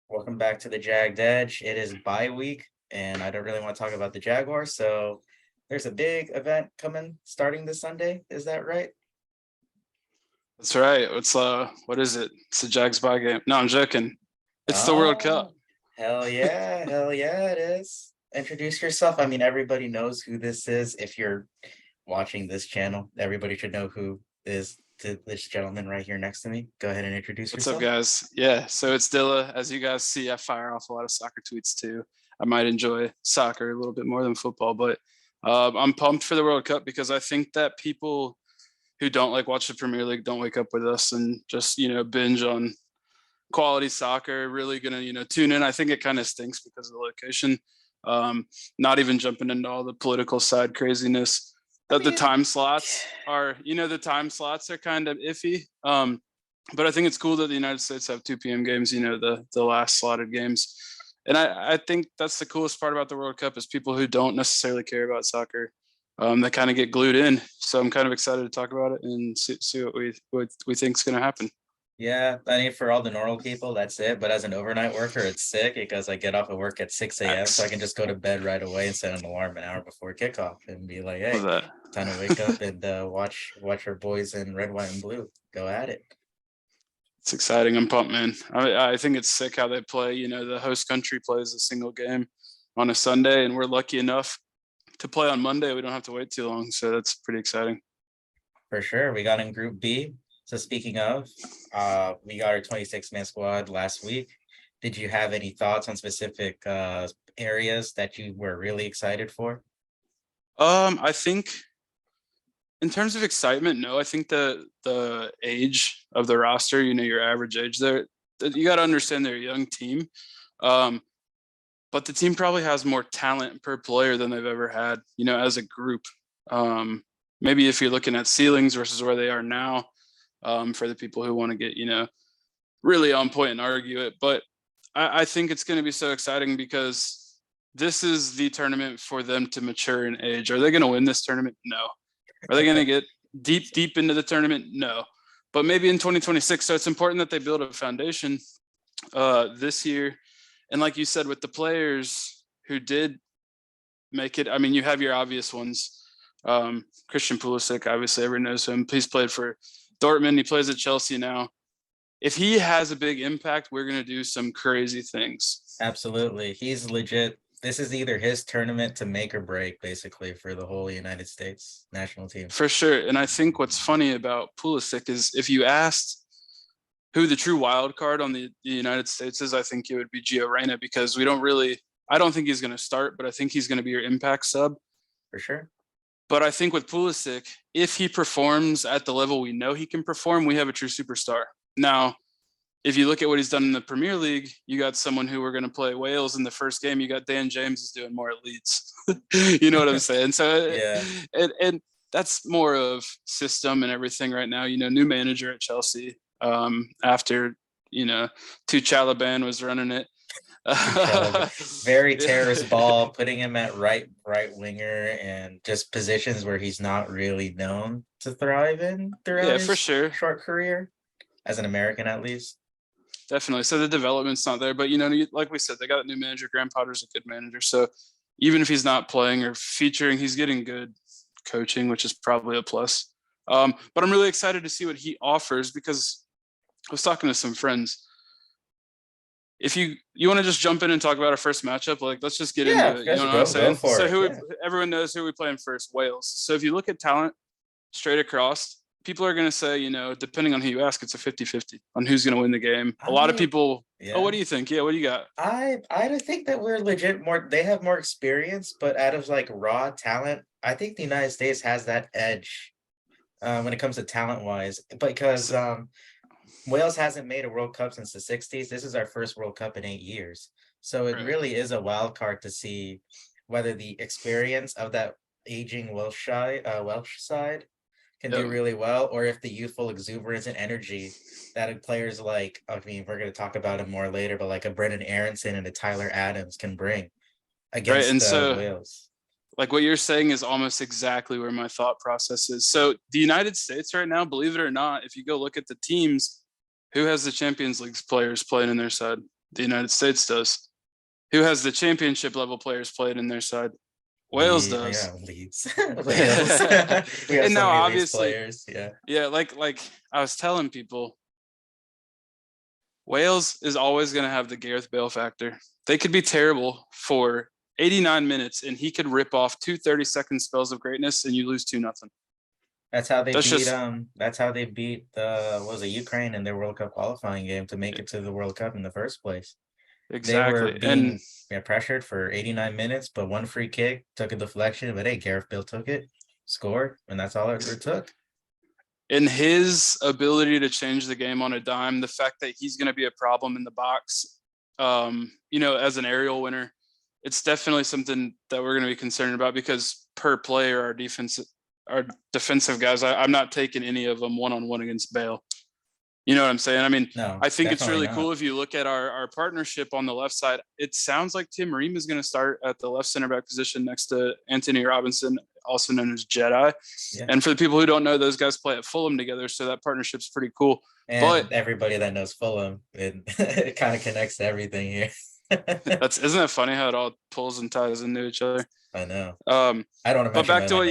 Welcome back to the Jagged Edge. It is bye week, and I don't really want to talk about the Jaguars. So there's a big event coming starting this Sunday. Is that right? That's right. What is it? It's the Jags bye game. No, I'm joking. It's the World Cup. Oh, hell yeah, it is. Introduce yourself. I mean, everybody knows who this is. If you're watching this channel, everybody should know who is this gentleman right here next to me. Go ahead and introduce What's up, yourself. guys? Yeah, so it's Dilla. As you guys see, I fire off a lot of soccer tweets too. I might enjoy soccer a little bit more than football, but I'm pumped for the World Cup because I think that people who don't like watch the Premier League don't wake up with us and just binge on quality soccer. Really gonna tune in. I think it kind of stinks because of the location. Not even jumping into all the political side craziness. The time slots are kind of iffy. But I think it's cool that the United States have 2 p.m. games, the last slotted games. And I think that's the coolest part about the World Cup is people who don't necessarily care about soccer. They kind of get glued in. So I'm kind of excited to talk about it and see what we think is going to happen. Yeah, I mean, for all the normal people, that's it. But as an overnight worker, it's sick because I get off of work at 6 a.m. So I can just go to bed right away and set an alarm an hour before kickoff and be like, hey, time to wake up and watch our boys in red, white, and blue go at it. It's exciting. I'm pumped, man. I think it's sick how they play. The host country plays a single game on a Sunday, and we're lucky enough to play on Monday. We don't have to wait too long. So that's pretty exciting. For sure. We got in Group B. So speaking of, we got our 26-man squad last week. Did you have any thoughts on specific areas that you were really excited for? I think in terms of excitement, no. I think the age of the roster, your average age there, you got to understand they're a young team. But the team probably has more talent per player than they've ever had, as a group. Maybe if you're looking at ceilings versus where they are now, for the people who want to get, really on point and argue it. But I think it's going to be so exciting because this is the tournament for them to mature in age. Are they going to win this tournament? No. Are they going to get deep into the tournament? No. But maybe in 2026. So it's important that they build a foundation this year. And like you said, with the players who did make it, I mean, you have your obvious ones. Christian Pulisic, obviously everyone knows him. He's played for Dortmund. He plays at Chelsea now. If he has a big impact, we're going to do some crazy things. Absolutely. He's legit. This is either his tournament to make or break, basically, for the whole United States national team. For sure. And I think what's funny about Pulisic is if you asked who the true wild card on the United States is, I think it would be Gio Reyna because I don't think he's going to start, but I think he's going to be your impact sub. For sure. But I think with Pulisic, if he performs at the level we know he can perform, we have a true superstar. Now, if you look at what he's done in the Premier League, you got someone who we're going to play Wales in the first game. You got Dan James is doing more at Leeds. You know what I'm saying? So, yeah. And that's more of system and everything right now. New manager at Chelsea after, Tuchel was running it. Very terrorist ball, putting him at right winger and just positions where he's not really known to thrive in throughout his for sure. short career, as an American at least. Definitely. So the development's not there, but like we said, they got a new manager. Graham Potter's a good manager. So even if he's not playing or featuring, he's getting good coaching, which is probably a plus. But I'm really excited to see what he offers because I was talking to some friends. If you want to just jump in and talk about our first matchup, let's just get into it. You know what I'm saying? So everyone knows who we play in first, Wales. So if you look at talent straight across, people are going to say, depending on who you ask, it's a 50-50 on who's going to win the game. A lot of people, what do you think? Yeah, what do you got? I think that we're legit they have more experience, but out of raw talent, I think the United States has that edge when it comes to talent-wise, because Wales hasn't made a World Cup since the 60s. This is our first World Cup in 8 years. So it really is a wild card to see whether the experience of that aging Welsh side can do really well, or if the youthful exuberance and energy that players we're going to talk about him more later, but like a Brendan Aronson and a Tyler Adams can bring against Wales. Like what you're saying is almost exactly where my thought process is. So the United States right now, believe it or not, if you go look at the teams, who has the Champions League players playing in their side? The United States does. Who has the championship level players playing in their side? Wales does. Yeah, Leeds. Wales. We have And so now many Leeds obviously, players. Yeah. yeah, like I was telling people, Wales is always going to have the Gareth Bale factor. They could be terrible for 89 minutes and he could rip off 2 30-second spells of greatness and you lose 2-0. That's how they That's beat just that's how they beat what was it, Ukraine in their World Cup qualifying game to make it to the World Cup in the first place. They were exactly. And being pressured for 89 minutes, but one free kick took a deflection, but hey, Gareth Bale took it, scored, and that's all it took. in his ability to change the game on a dime, the fact that he's going to be a problem in the box, as an aerial winner, it's definitely something that we're going to be concerned about because per player, our defensive guys, I'm not taking any of them one-on-one against Bale. You know what I'm saying? I mean, No, I think it's really not. cool if you look at our partnership on the left side. It sounds like Tim Ream is going to start at the left center back position next to Anthony Robinson, also known as Jedi. Yeah. And for the people who don't know, those guys play at Fulham together, so that partnership's pretty cool. And but everybody that knows Fulham, it kind of connects to everything here. isn't that funny how it all pulls and ties into each other? I know. I don't know. But back to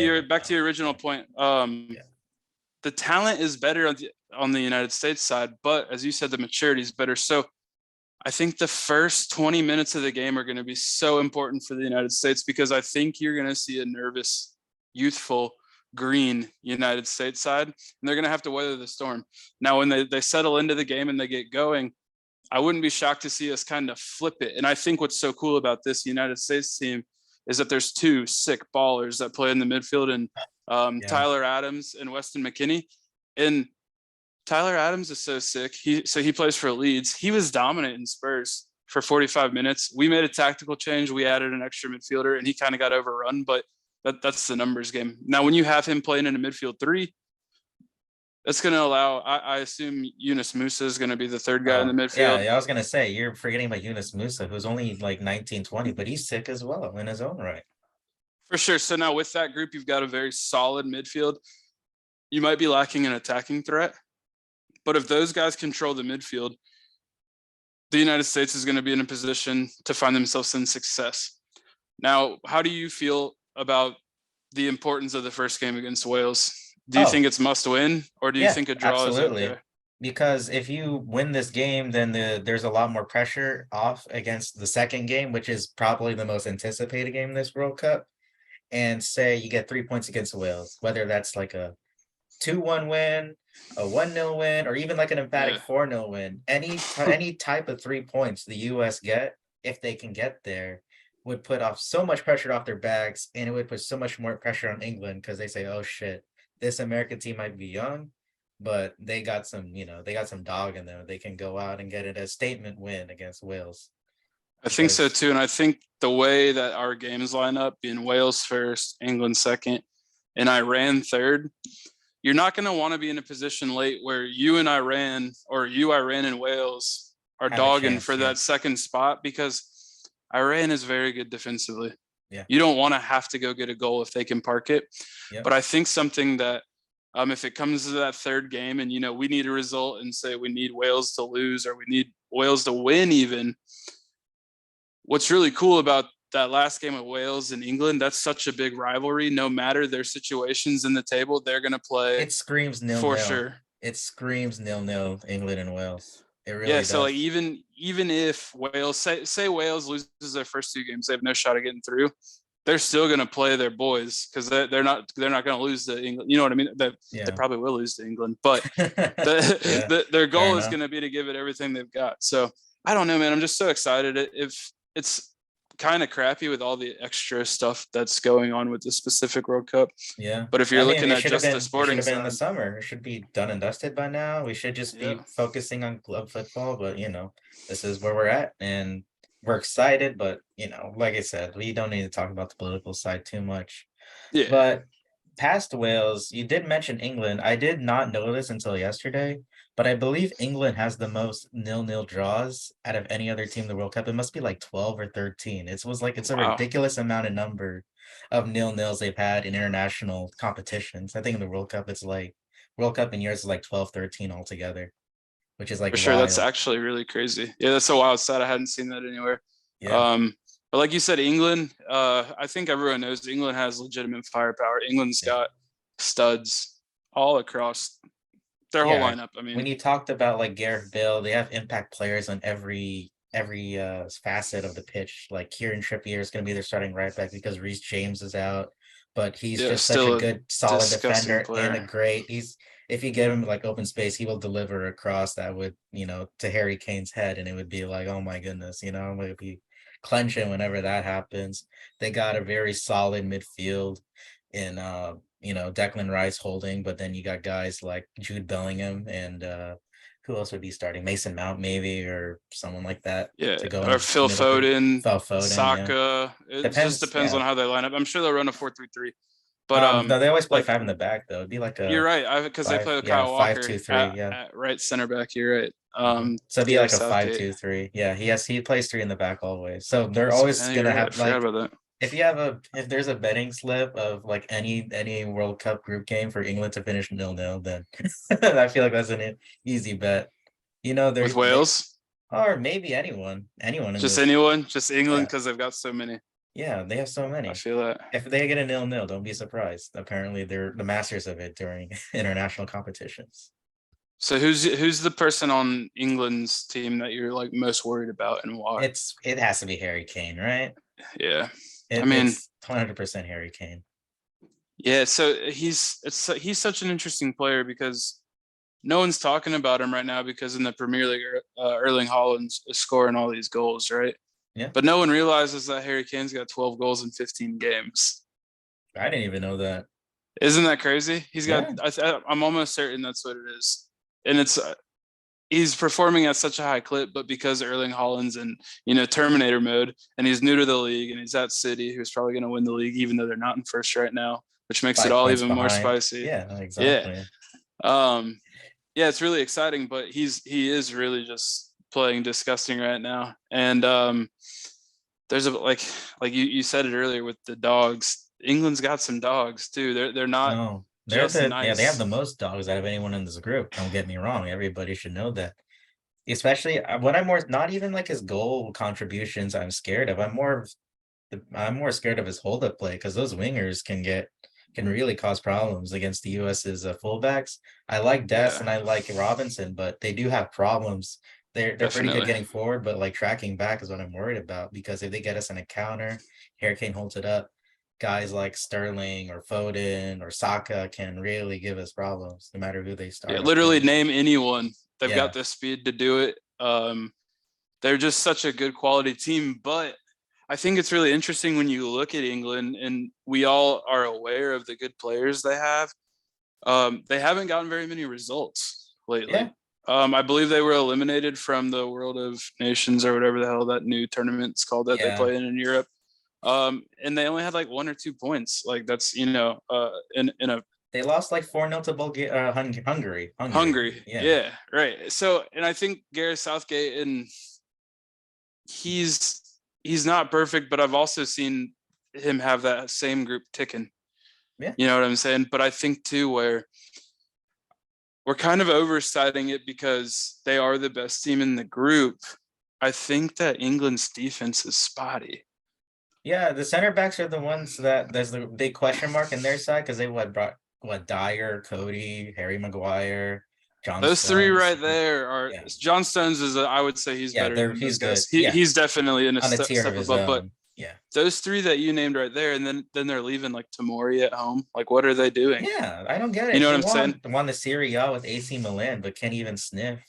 your original point. The talent is better on the United States side, but as you said, the maturity is better. So I think the first 20 minutes of the game are going to be so important for the United States because I think you're going to see a nervous, youthful, green United States side, and they're going to have to weather the storm. Now, when they settle into the game and they get going, I wouldn't be shocked to see us kind of flip it. And I think what's so cool about this United States team is that there's two sick ballers that play in the midfield, and Tyler Adams and Weston McKennie. And Tyler Adams is so sick. He plays for Leeds. He was dominant in Spurs for 45 minutes. We made a tactical change. We added an extra midfielder, and he kind of got overrun, but that's the numbers game. Now, when you have him playing in a midfield three, that's going to allow, I assume Yunus Musa is going to be the third guy in the midfield. Yeah, I was going to say, you're forgetting about Yunus Musa, who's only like 19, 20, but he's sick as well in his own right. For sure. So now with that group, you've got a very solid midfield. You might be lacking an attacking threat, but if those guys control the midfield, the United States is going to be in a position to find themselves in success. Now, how do you feel about the importance of the first game against Wales? Do you think it's must win, or do you think a draw is okay? Because if you win this game, then there's a lot more pressure off against the second game, which is probably the most anticipated game in this World Cup. And say you get 3 points against Wales, whether that's like a 2-1 win, a 1-0 win, or even like an emphatic 4-0 win. Any type of 3 points the US get, if they can get there, would put off so much pressure off their backs, and it would put so much more pressure on England because they say, oh shit, this American team might be young, but they got some dog in them. They can go out and get it a statement win against Wales. I think so too. And I think the way that our games line up, being Wales first, England second, and Iran third, you're not going to want to be in a position late where you and Iran, or Iran and Wales are dogging for that second spot, because Iran is very good defensively. Yeah. You don't want to have to go get a goal if they can park it. Yep. But I think something that if it comes to that third game and, we need a result and say we need Wales to lose or we need Wales to win even, what's really cool about that last game of Wales and England, that's such a big rivalry. No matter their situations in the table, they're going to play. It screams 0-0 for sure. It screams 0-0 England and Wales. It really does. So like even if Wales say Wales loses their first two games, they have no shot of getting through. They're still going to play their boys because they're not going to lose to England. You know what I mean? They probably will lose to England, but their goal is going to be to give it everything they've got. So I don't know, man. I'm just so excited. If it's kind of crappy with all the extra stuff that's going on with the specific World Cup. Yeah. But if you're looking at just the sporting side, in the side, summer, it should be done and dusted by now. We should just be focusing on club football. But this is where we're at, and we're excited. But like I said, we don't need to talk about the political side too much. Yeah. But past Wales, you did mention England. I did not know this until yesterday, but I believe England has the most 0-0 draws out of any other team in the World Cup. It must be like 12 or 13. It's a ridiculous amount of number of 0-0s they've had in international competitions. I think in the World Cup, it's like World Cup in years is like 12, 13 altogether, which is like For sure. That's wild. actually really crazy. Yeah, that's a wild stat. I hadn't seen that anywhere. Yeah, But like you said, England, I think everyone knows England has legitimate firepower. England's yeah, got studs all across their whole yeah. lineup. I When mean, you talked about like Gareth Bale, they have impact players on every facet of the pitch. Like Kieran Trippier is going to be their starting right back because Reece James is out, but he's yeah, just such a still a good, solid disgusting defender and a player. great. He's if you get him like open space, he will deliver a cross that would to Harry Kane's head, and it would be like, oh my goodness, it would be clenching whenever that happens. They got a very solid midfield in Declan Rice holding, but then you got guys like Jude Bellingham and who else would be starting? Mason Mount maybe or someone like that Yeah, to go in or the Phil middle three. Foden, Phil Foden, yeah. Saka. It just Depends, depends on yeah. how they line up. I'm sure they'll run a 4-3-3. But No, they always play like five in the back though. It'd be like you're a right, because they five, play with yeah, Kyle five, Walker two, three, at, yeah. at right center back. You're right. So it'd be like Gareth a five, Southgate. two, three. Yeah, he plays three in the back always. So they're So, always yeah, gonna you're right. I have forgot like about that. if there's a betting slip of like any World Cup group game for England to finish 0-0, then I feel like that's an easy bet. With They Wales, or maybe anyone in just this. anyone, just England, Yeah, because they've got so many. yeah, they have so I many. feel that. If they get a 0-0, don't be surprised. Apparently, they're the masters of it during international competitions. So who's the person on England's team that you're like most worried about and why? It has to be Harry Kane, right? Yeah, I mean, It's 100% Harry Kane. yeah. So he's such an interesting player because no one's talking about him right now because in the Premier League, Erling Haaland's scoring all these goals, right? Yeah, But no one realizes that Harry Kane's got 12 goals in 15 games. I didn't even know that. Isn't that crazy? He's got. Yeah, I'm almost certain that's what it is, and he's performing at such a high clip. But because Erling Haaland's in Terminator mode, and he's new to the league, and he's at City, who's probably going to win the league, even though they're not in first right now, which makes it 5 all points even more behind. spicy. Yeah, Yeah. exactly. Yeah, it's really exciting, but he is really just playing disgusting right now. And there's like you said it earlier with the dogs. England's got some dogs too. They're not No, just they have the nice. most dogs out of anyone in this group. Don't get me wrong. Everybody should know that. Especially when I'm more not even like his goal contributions I'm scared of. I'm more scared of his hold up play because those wingers can really cause problems against the US's fullbacks. I like Dest Yeah, and I like Robinson, but they do have problems. They're pretty good definitely. getting forward, but like tracking back is what I'm worried about because if they get us in a counter, Hurricane holds it up. Guys like Sterling or Foden or Saka can really give us problems no matter who they Yeah, start up literally against. name anyone. They've Yeah, got the speed to do it. They're just such a good quality team. But I think it's really interesting when you look at England, and we all are aware of the good players they have. They haven't gotten very many results yeah, lately. I believe they were eliminated from the World of Nations or whatever the hell that new tournament's called that they yeah. play in Europe. And they only had like 1 or 2 points. Like that's in a They lost like 4-0 to Bulgaria, Hungary. Hungary. Yeah, Yeah, right. So, and I think Gareth Southgate, and he's not perfect, but I've also seen him have that same group ticking. yeah. You know what I'm saying? But I think too where we're kind of overstating it because they are the best team in the group. I think that England's defense is spotty. Yeah, the center backs are the ones that there's the big question mark in their side because they brought Dyer, Cody, Harry Maguire, John Those three Stones. right there are Yeah, John Stones I would say he's yeah, better than he's those good. guys. Yeah, He's definitely in a on a tier of step his above. But own. Yeah, those three that you named right there, and then they're leaving like Tamori at home. Like, what are they doing? yeah. I don't get You it. know what He I'm saying? won the Serie A with AC Milan, but can't even sniff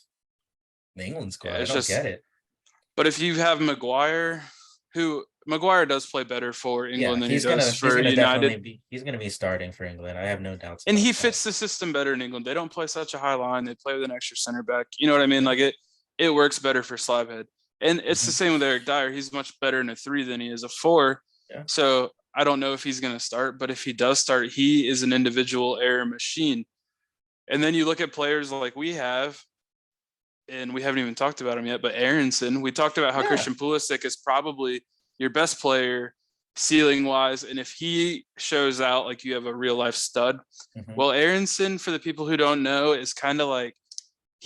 the England Yeah, squad. I it's don't get just. it. But if you have Maguire, who Maguire does play better for Yeah, England than he does he's for gonna definitely United, be starting for England. I have no doubts and about he that. fits the system better in England. They don't play such a high line. They play with an extra center back. You know what I mean? Yeah. Like it works better for Slabhead. And it's the Mhm. same with Eric Dyer. He's much better in a 3 than he is a 4. Yeah. So I don't know if he's going to start, but if he does start, he is an individual error machine. And then you look at players like we have, and we haven't even talked about him yet, but Aronson, we talked about how Yeah. Christian Pulisic is probably your best player ceiling wise. And if he shows out like you have a real life stud, Mhm. well, Aronson, for the people who don't know, is kind of like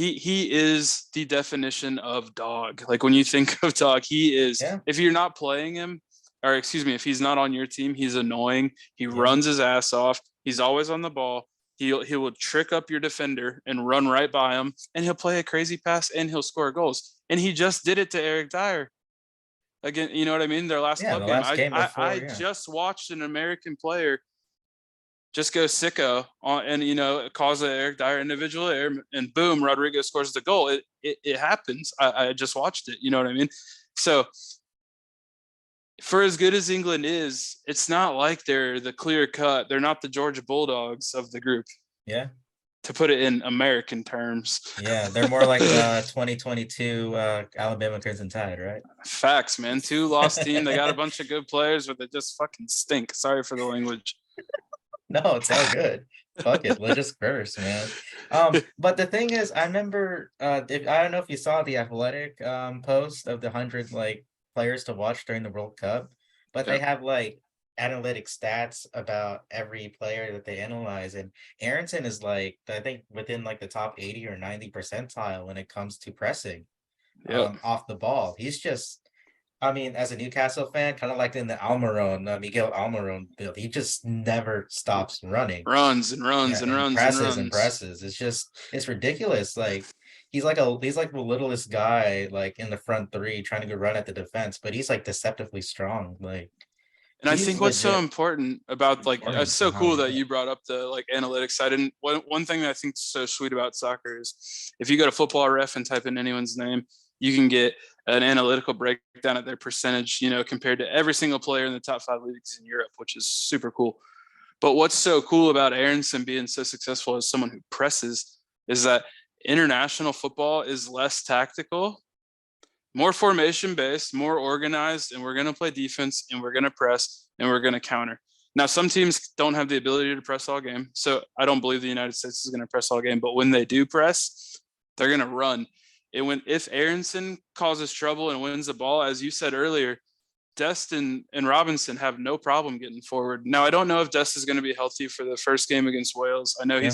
he is the definition of dog. Like when you think of dog, he is. Yeah, If you're not playing him, or excuse me, if he's not on your team, he's annoying. He yeah, runs his ass off. He's always on the ball. He will trick up your defender and run right by him, and he'll play a crazy pass and he'll score goals. And he just did it to Eric Dyer again. You know what I mean? Their last yeah. club The game. last game I before, yeah, just watched an American player just go sicko on, and cause an Eric Dyer individual error, and boom, Rodrigo scores the goal. It happens. I just watched it. You know what I mean? So for as good as England is, it's not like they're the clear cut. They're not the Georgia Bulldogs of the group, yeah, to put it in American terms. yeah. They're more like the 2022 Alabama Crimson Tide, right? Facts, man. 2 lost team. They got a bunch of good players, but they just fucking stink. Sorry for the language. No, it's all good. Fuck it, let's just curse, man. But the thing is, I remember, I don't know if you saw the Athletic post of the 100 like players to watch during the World Cup, but they Yeah. have like analytic stats about every player that they analyze, and Aronson is like, I think within like the top 80 or 90 percentile when it comes to pressing Yep. off the ball. He's just, I mean, as a Newcastle fan, kind of like in the Almiron, Miguel Almiron build, he just never stops running. Runs and runs Yeah, and and runs and presses and runs. presses. It's just, it's ridiculous. Like he's like the littlest guy like in the front three trying to go run at the defense, but he's like deceptively strong. Like And I he's think what's so legit important about, like, it's important for so how cool he that is. you brought up the like analytics side. And one thing that I think is so sweet about soccer is if you go to Football Ref and type in anyone's name, you can get an analytical breakdown of their percentage, compared to every single player in the top 5 leagues in Europe, which is super cool. But what's so cool about Aronson being so successful as someone who presses is that international football is less tactical, more formation based, more organized, and we're going to play defense and we're going to press and we're going to counter. Now, some teams don't have the ability to press all game. So I don't believe the United States is going to press all game. But when they do press, they're going to run. And if Aronson causes trouble and wins the ball, as you said earlier, Dest and Robinson have no problem getting forward. Now, I don't know if Dest is going to be healthy for the first game against Wales. I know Yeah,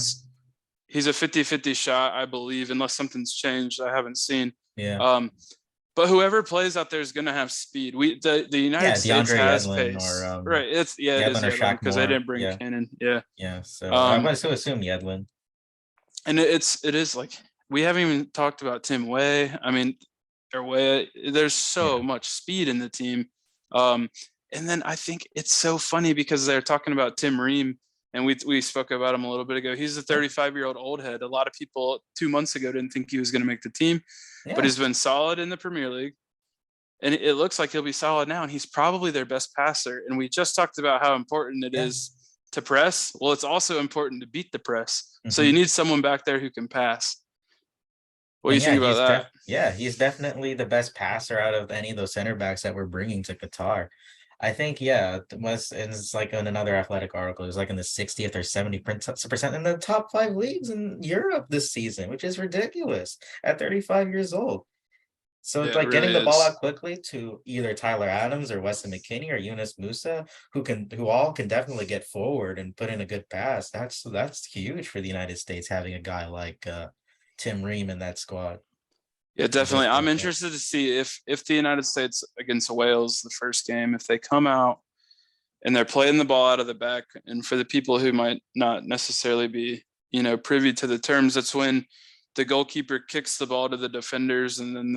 he's a 50-50 shot, I believe, unless something's changed. I haven't seen. yeah. But whoever plays out there is going to have speed. The United Yeah, States DeAndre has Yedlin or pace, right? It is Yedlin or Yedlin Shaq because they Moore. didn't bring Yeah, Cannon. Yeah. yeah. So I Um, want to assume Yedlin. and it is like we haven't even talked about Tim Way. I mean, or Way. There's so Yeah. much speed in the team. Um, and then I think it's so funny because they're talking about Tim Ream, and we spoke about him a little bit ago. He's a 35-year-old old head. A lot of people 2 months ago didn't think he was going to make the team, but Yeah. he's been solid in the Premier League. And it looks like he'll be solid now. And he's probably their best passer. And we just talked about how important it Yeah. is to press. Well, it's also important to beat the press. So you Mhm. need someone back there who can pass. What do you And think about that? he's definitely the best passer out of any of those center backs that we're bringing to Qatar. I think, yeah, it's like in another athletic article, it was like in the 60th or 70% in the top 5 leagues in Europe this season, which is ridiculous at 35 years old. So Yeah, it's it like really getting the ball is. out quickly to either Tyler Adams or Weston McKinney or Yunus Musa, who all can definitely get forward and put in a good pass. That's huge for the United States having a guy like Tim Ream in that squad. Yeah, It definitely. does I'm feel good. interested to see if the United States against Wales, the first game, if they come out and they're playing the ball out of the back. And for the people who might not necessarily be, privy to the terms, that's when the goalkeeper kicks the ball to the defenders and then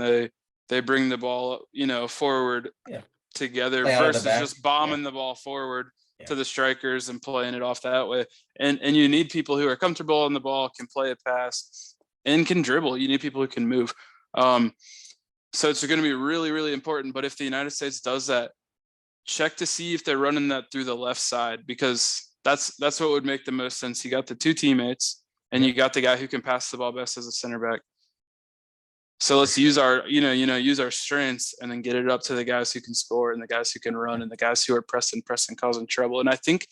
they bring the ball, forward Yeah, together play out of the versus back. just Yeah, bombing the ball forward yeah, to the strikers and playing it off that way. And you need people who are comfortable on the ball, can play a pass, and can dribble. You need people who can move. So it's going to be really, really important. But if the United States does that, check to see if they're running that through the left side, because that's what would make the most sense. You got the two teammates and yeah, you got the guy who can pass the ball best as a center back. So for let's sure. use our, use our strengths and then get it up to the guys who can score and the guys who can run Yeah, and the guys who are pressing, causing trouble. And I think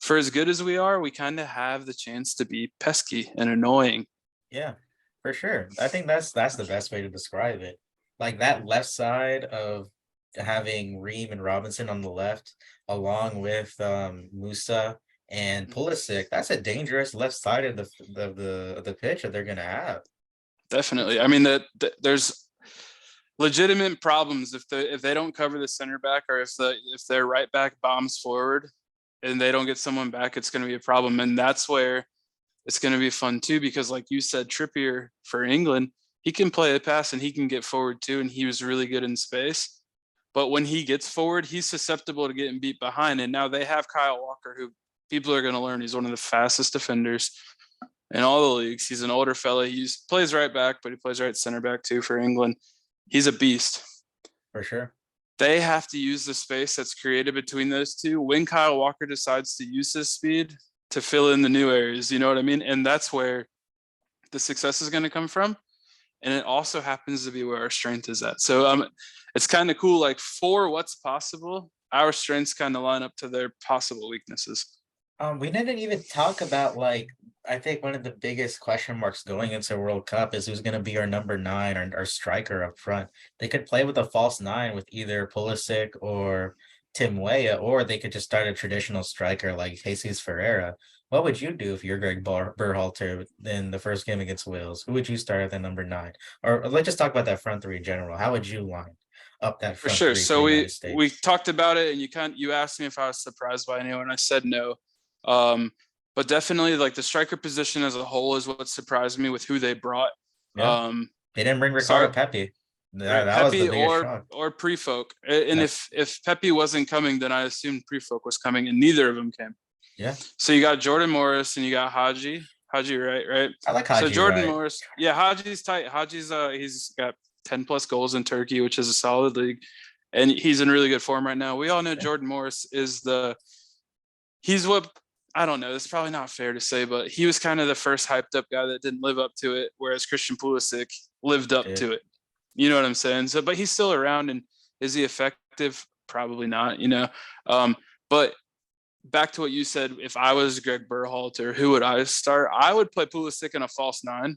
for as good as we are, we kind of have the chance to be pesky and annoying. yeah, for sure. I think that's the best way to describe it. Like that left side of having Ream and Robinson on the left, along with Musa and Pulisic, that's a dangerous left side of the pitch that they're gonna have. definitely. I mean, there's legitimate problems if they don't cover the center back, or if their right back bombs forward and they don't get someone back, it's going to be a problem. And that's where it's going to be fun too, because like you said, Trippier for England, he can play a pass and he can get forward too, and he was really good in space. But when he gets forward, he's susceptible to getting beat behind. And now they have Kyle Walker, who people are going to learn he's one of the fastest defenders in all the leagues. He's an older fella. He plays right back, but he plays right center back too for England. He's a beast. For sure. They have to use the space that's created between those two when Kyle Walker decides to use his speed to fill in the new areas. You know what I mean? And that's where the success is going to come from. And it also happens to be where our strength is at. So it's kind of cool. Like, for what's possible, our strengths kind of line up to their possible weaknesses. We didn't even talk about, like, I think one of the biggest question marks going into World Cup is who's going to be our number 9 or our striker up front. They could play with a false 9 with either Pulisic or Tim Weah, or they could just start a traditional striker like Jesus Ferreira. What would you do if you're Greg Berhalter in the first game against Wales? Who would you start at the number 9? Or let's just talk about that front three in general. How would you line up that For front sure. three So for the we United States? we talked about it, and you asked me if I was surprised by anyone. I said no. But definitely, like, the striker position as a whole is what surprised me with who they brought. Yeah. They didn't bring sorry- Ricardo Pepi. Right, That was the Pepe biggest shock. or Prefolk. And Yeah. if Pepe wasn't coming, then I assumed Prefolk was coming, and neither of them came. Yeah. So you got Jordan Morris and you got Haji right. I like Haji. So Jordan Wright. Morris, yeah, Haji's tight. Haji's he's got 10 plus goals in Turkey, which is a solid league, and he's in really good form right now. We all know Jordan Morris is he's what, I don't know, it's probably not fair to say, but he was kind of the first hyped up guy that didn't live up to it, whereas Christian Pulisic lived up to it. You know what I'm saying? So, but he's still around, and is he effective? Probably not, but back to what you said, if I was Greg Berhalter, who would I start? I would play Pulisic in a false 9,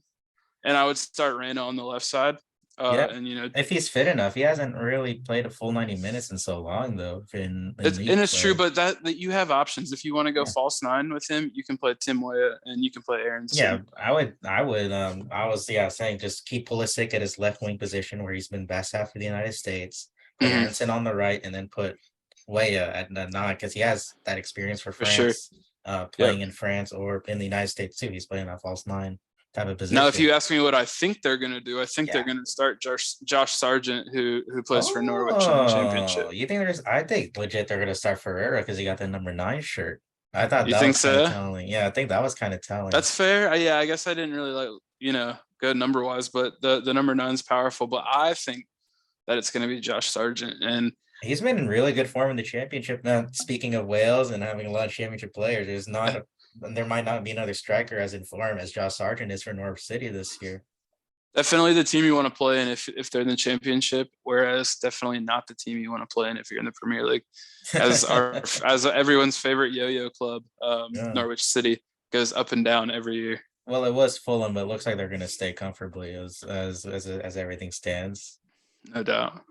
and I would start Reyna on the left side. And if he's fit enough, he hasn't really played a full 90 minutes in so long, though. It's true, but that you have options. If you want to go false 9 with him, you can play Tim Weah and you can play Aaron. Yeah, I would. I was saying just keep Pulisic at his left wing position where he's been best at for the United States. Put Aronson on the right, and then put Weah at the 9, because he has that experience for France, playing in France or in the United States too. He's playing that false 9 type of position. Now, if you ask me what I think they're going to do, I think they're going to start Josh Sargent, who plays for Norwich in the Championship. You think I think legit they're going to start Ferreira because he got the number 9 shirt. I thought you that think was so? telling. Yeah, I think that was kind of telling. That's fair. Yeah, I guess I didn't really go number wise, but the number 9 is powerful. But I think that it's going to be Josh Sargent, and he's been in really good form in the Championship. Now, speaking of Wales and having a lot of Championship players, there might not be another striker as in form as Josh Sargent is for Norwich City this year. Definitely the team you want to play in if they're in the Championship, whereas definitely not the team you want to play in if you're in the Premier League. As everyone's favorite yo-yo club, Norwich City goes up and down every year. Well, it was Fulham, but it looks like they're going to stay comfortably as everything stands. No doubt.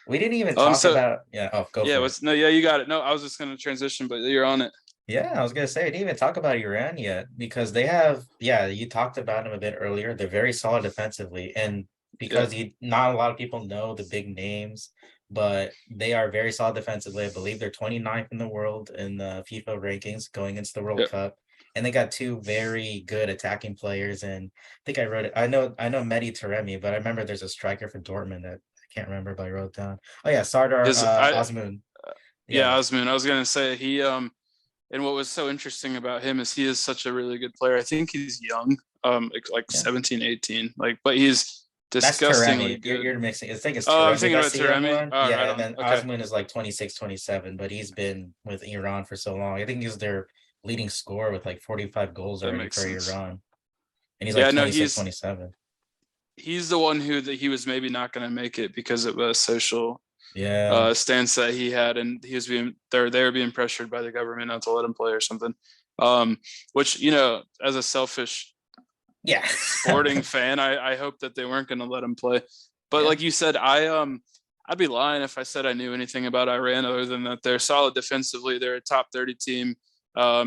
We didn't even talk about. Yeah. Oh, go. Yeah. For it. You got it. No, I was just going to transition, but you're on it. Yeah, I was gonna say, I didn't even talk about Iran yet because they have. Yeah, you talked about them a bit earlier. They're very solid defensively, and because not a lot of people know the big names, but they are very solid defensively. I believe they're 29th in the world in the FIFA rankings going into the World Cup. And they got 2 very good attacking players. And I think I wrote it. I know Mehdi Taremi, but I remember there's a striker for Dortmund that I can't remember, but I wrote down. Oh yeah, Sardar Azmoun. Azmoun. I was gonna say he and what was so interesting about him is he is such a really good player. I think he's young, 17, 18, but he's disgustingly good. You're mixing. I think it's I'm thinking about Taremi. Yeah, and then Azmoun is like 26, 27, but he's been with Iran for so long. I think he's their leading scorer with like 45 goals already for Iran. And he's 26, 27. He's the one he was maybe not going to make it because of a social stance that he had, and he was they were being pressured by the government not to let him play or something. Which as a selfish sporting fan, I hope that they weren't going to let him play. But like you said, I'd be lying if I said I knew anything about Iran other than that they're solid defensively. They're a top 30 team.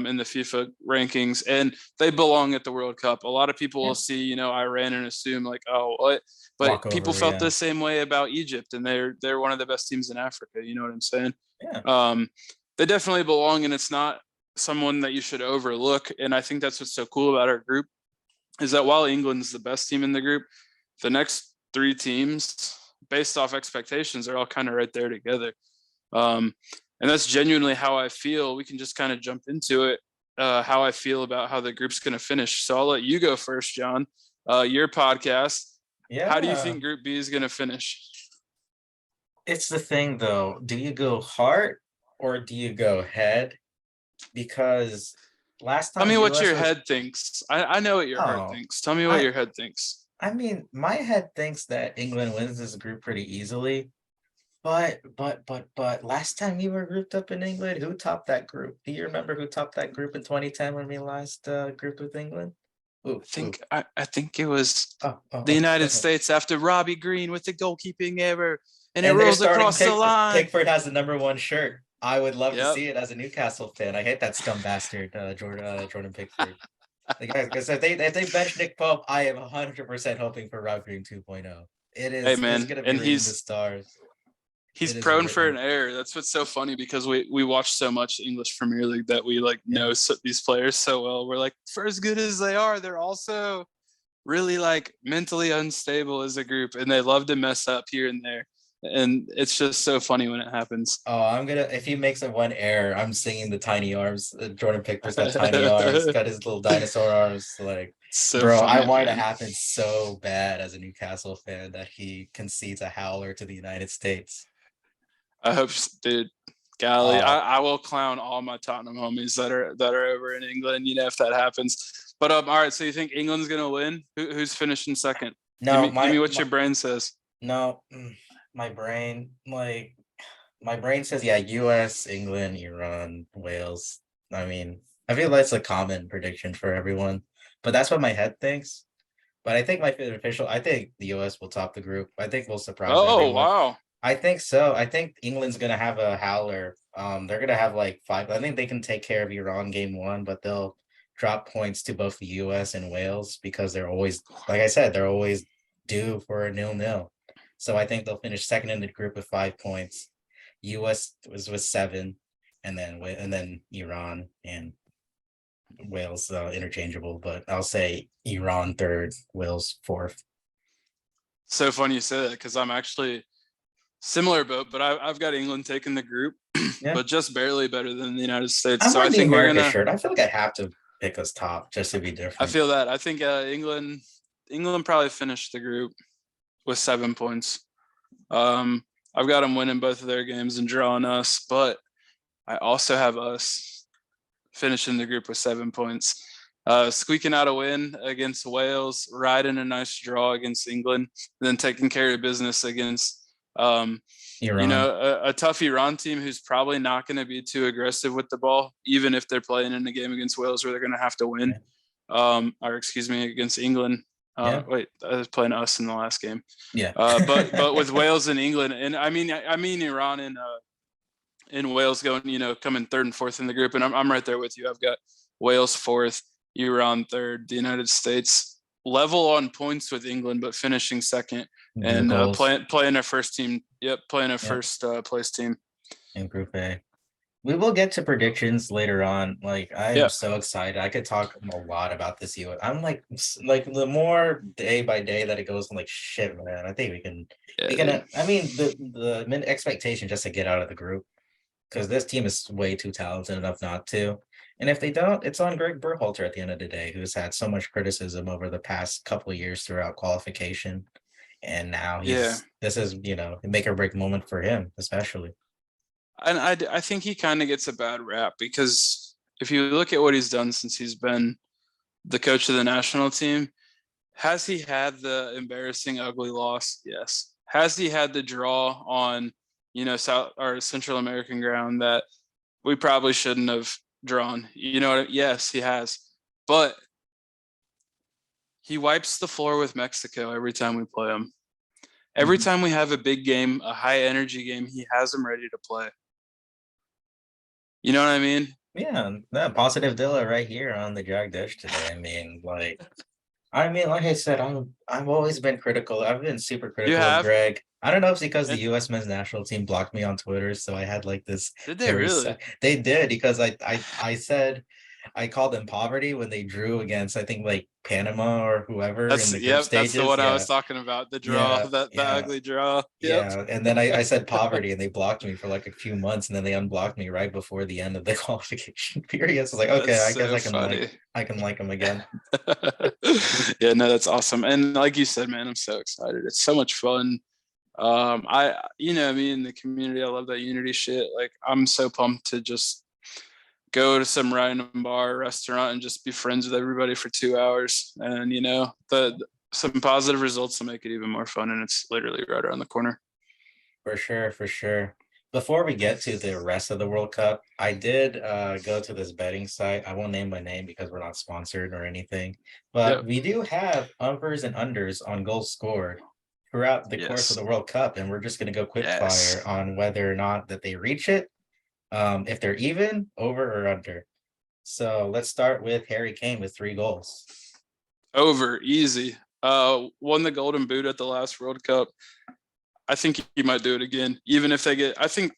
in the FIFA rankings, and they belong at the World Cup. A lot of people Yeah. will see, Iran and assume like, oh, what? But Walk people over, felt yeah. the same way about Egypt, and they're one of the best teams in Africa. You know what I'm saying? Yeah. They definitely belong, and it's not someone that you should overlook. And I think that's what's so cool about our group is that while England's the best team in the group, the next three teams, based off expectations, are all kind of right there together. And that's genuinely how I feel. We can just kind of jump into it, how I feel about how the group's going to finish. So I'll let you go first, John. Your podcast. Yeah. How do you think Group B is going to finish? It's the thing, though. Do you go heart or do you go head? Because last time Tell me what US your was, head thinks. I know what your heart oh, thinks. Tell me what I your head thinks. I mean, my head thinks that England wins this group pretty easily. But last time we were grouped up in England, who topped that group? Do you remember who topped that group in 2010 when we last grouped with England? Ooh, ooh. I think it was the Oh. United States after Robbie Green with the goalkeeping error, and it And their rolls starting across the line. Pickford has the #1 shirt. I would love to Yep. see it as a Newcastle fan. I hate that scum bastard, Jordan Pickford. Because if they bench Nick Pope, I am 100% hoping for Rob Green 2.0. Hey man, it's gonna be and written in the stars. he's It is prone for written. an error. That's what's so funny because we watch so much English Premier League that we like know these players so well. We're like, for as good as they are, they're also really like mentally unstable as a group, and they love to mess up here and there. And it's just so funny when it happens. Oh, if he makes a one error, I'm singing the tiny arms. Jordan Pickford's got tiny arms, got his little dinosaur arms. Like, So bro, I funny, want it to man. happen so bad as a Newcastle fan that he concedes a howler to the United States. I hope, dude. Golly, Oh, I will clown all my Tottenham homies that are over in England. If that happens. But all right. So you think England's gonna win? Who's finishing second? no, Give me what your brain says. no, my brain says, yeah, US, England, Iran, Wales. I mean, I feel that's a common prediction for everyone, but that's what my head thinks. But I think I think the US will top the group. I think we'll surprise Oh everyone. wow. I think so. I think England's gonna have a howler. They're gonna have like 5. I think they can take care of Iran game 1, but they'll drop points to both the US and Wales because they're always, like I said, they're always due for a 0-0. So I think they'll finish second in the group with 5 points. US was with 7, and then Iran and Wales interchangeable. But I'll say Iran third, Wales fourth. So funny you say that because I'm actually similar boat, but I've got England taking the group, Yeah, but just barely better than the United States. I'm So I wearing the think we're America gonna. shirt. I feel like I have to pick us top just to be I different. feel that. I think England probably finished the group with 7 points. I've got them winning both of their games and drawing us, but I also have us finishing the group with 7 points. Squeaking out a win against Wales, riding a nice draw against England, and then taking care of business against Iran. a tough Iran team who's probably not going to be too aggressive with the ball, even if they're playing in a game against Wales where they're going to have to win. Or excuse me, against England. Wait, I was playing us in the last game. Yeah. But with Wales and England, and I mean Iran and in Wales going, coming third and fourth in the group, and I'm right there with you. I've got Wales fourth, Iran third, the United States level on points with England, but finishing second and playing a first team. Yep, playing a first place team in Group A. We will get to predictions later on. Like, I am so excited. I could talk a lot about this year. I'm like the more day by day that it goes, I'm like, shit, man. I think we can. I mean, the expectation just to get out of the group, because this team is way too talented enough not to. And if they don't, it's on Greg Berhalter at the end of the day, who's had so much criticism over the past couple of years throughout qualification. And now this is, a make or break moment for him, especially. And I think he kind of gets a bad rap because if you look at what he's done since he's been the coach of the national team, has he had the embarrassing, ugly loss? Yes. Has he had the draw on, South or Central American ground that we probably shouldn't have drawn? Yes, he has. But he wipes the floor with Mexico every time we play him. Every time we have a big game, a high energy game, he has them ready to play. You know what I mean? Yeah, that positive Dilla right here on the Jag Dish today. I mean, like I said, I've always been critical. I've been super You critical of have? Greg. I don't know if it's because the And U.S. men's national team blocked me on Twitter, so I had like this did they very really? they did because I said I called them poverty when they drew against I think like Panama or whoever in That's the group yep. That's the stages. one I Yeah, was talking about. The draw, yeah, that the yeah. ugly draw. Yep. Yeah, and then I said poverty, and they blocked me for like a few months, and then they unblocked me right before the end of the qualification period. So I was like, That's okay, I guess so funny. I can like them again. Yeah, no, that's awesome. And like you said, man, I'm so excited. It's so much fun. Me in the community, I love that unity shit. Like, I'm so pumped to just go to some random bar or restaurant and just be friends with everybody for 2 hours. And the some positive results will make it even more fun. And it's literally right around the corner. For sure, for sure. Before we get to the rest of the World Cup, I did go to this betting site. I won't name my name because we're not sponsored or anything, but Yep. we do have uppers and unders on goals scored throughout the course of Yes. the World Cup, and we're just going to go quick Yes. fire on whether or not that they reach it, if they're even, over or under. So let's start with Harry Kane with 3 goals. Over. Easy. Won the Golden Boot at the last World Cup. I think he might do it again, even if they get. I think,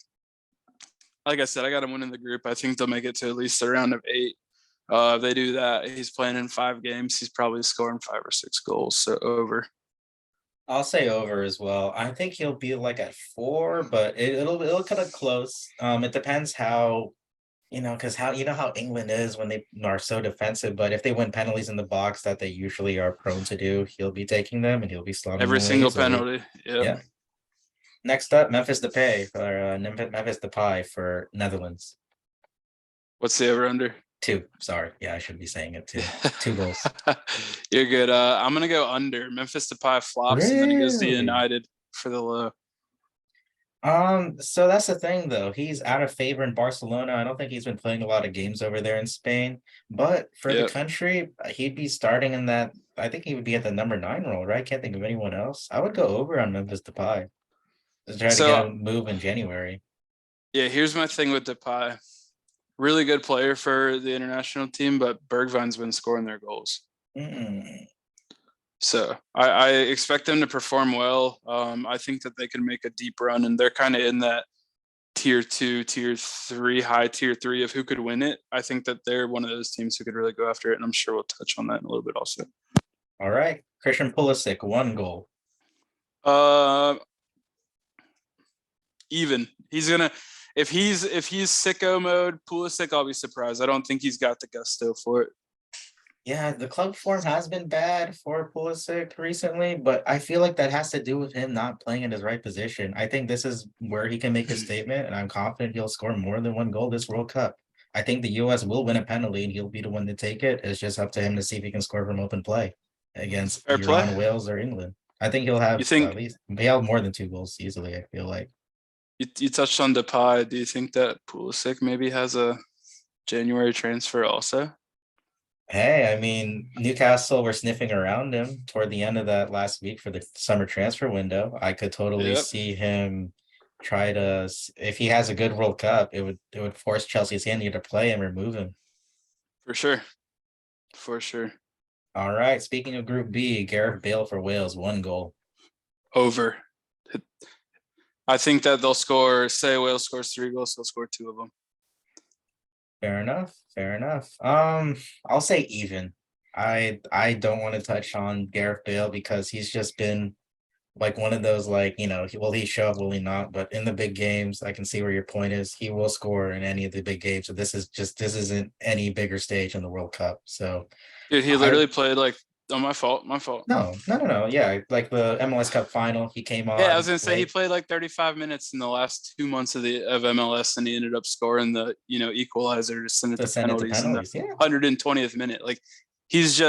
like I said, I got him winning the group. I think they'll make it to at least a round of 8. If they do that, he's playing in 5 games. He's probably scoring 5 or 6 goals. So over. I'll say over as well. I think he'll be like at 4, but it'll kind of close. It depends how because how how England is when they are so defensive. But if they win penalties in the box that they usually are prone to do, he'll be taking them and he'll be slotting them Every away single easily. penalty. Yep. Yeah. Next up, Memphis Depay or Memphis Depay for Netherlands. What's the over under? 2. Sorry, yeah, I should be saying it too. 2 goals. You're good. I'm gonna go under. Memphis Depay flops and then he goes to Really? United for the low. So that's the thing though. He's out of favor in Barcelona. I don't think he's been playing a lot of games over there in Spain. But for the Yep. country, he'd be starting in that. I think he would be at the number 9 role, right? Can't think of anyone else. I would go over on Memphis Depay to try to get So a move in January. yeah, here's my thing with Depay. Really good player for the international team, but Bergwijn's been scoring their goals. Mm. So I expect them to perform well. I think that they can make a deep run, and they're kind of in that tier 2, tier 3, high tier 3 of who could win it. I think that they're one of those teams who could really go after it, and I'm sure we'll touch on that in a little bit also. All right. Christian Pulisic, 1 goal. Uh, Even he's gonna if he's sicko mode, Pulisic, I'll be surprised. I don't think he's got the gusto for it. Yeah, the club form has been bad for Pulisic recently, but I feel like that has to do with him not playing in his right position. I think this is where he can make a statement, and I'm confident he'll score more than 1 goal this World Cup. I think the US will win a penalty and he'll be the one to take it. It's just up to him to see if he can score from open play against Fair play. Iran, Wales, or England. I think he'll You have at think least he'll have more than 2 goals easily, I feel like. you touched on Depay? Do you think that Pulisic maybe has a January transfer also? Hey, I mean, Newcastle were sniffing around him toward the end of that last week for the summer transfer window. I could totally Yep, see him try to, if he has a good World Cup, it would force Chelsea's hand to play him or move him. for sure, for sure. All right. Speaking of Group B, Gareth Bale for Wales, 1 goal. Over. I think that they'll score. Say Wales scores 3 goals, they'll score 2 of them. Fair enough. Fair enough. I'll say even. I don't want to touch on Gareth Bale because he's just been like one of those like will he show up, will he not, but in the big games I can see where your point is. He will score in any of the big games, so this isn't any bigger stage in the World Cup. So Dude, he I literally played like, oh, my fault, my fault. no, yeah, like the MLS Cup final he came Yeah, I was on gonna say he late. played like 35 minutes in the last 2 months of MLS, and he ended up scoring the equalizer to send it To to send it to penalties in the penalties, yeah. 120th minute. Like, he's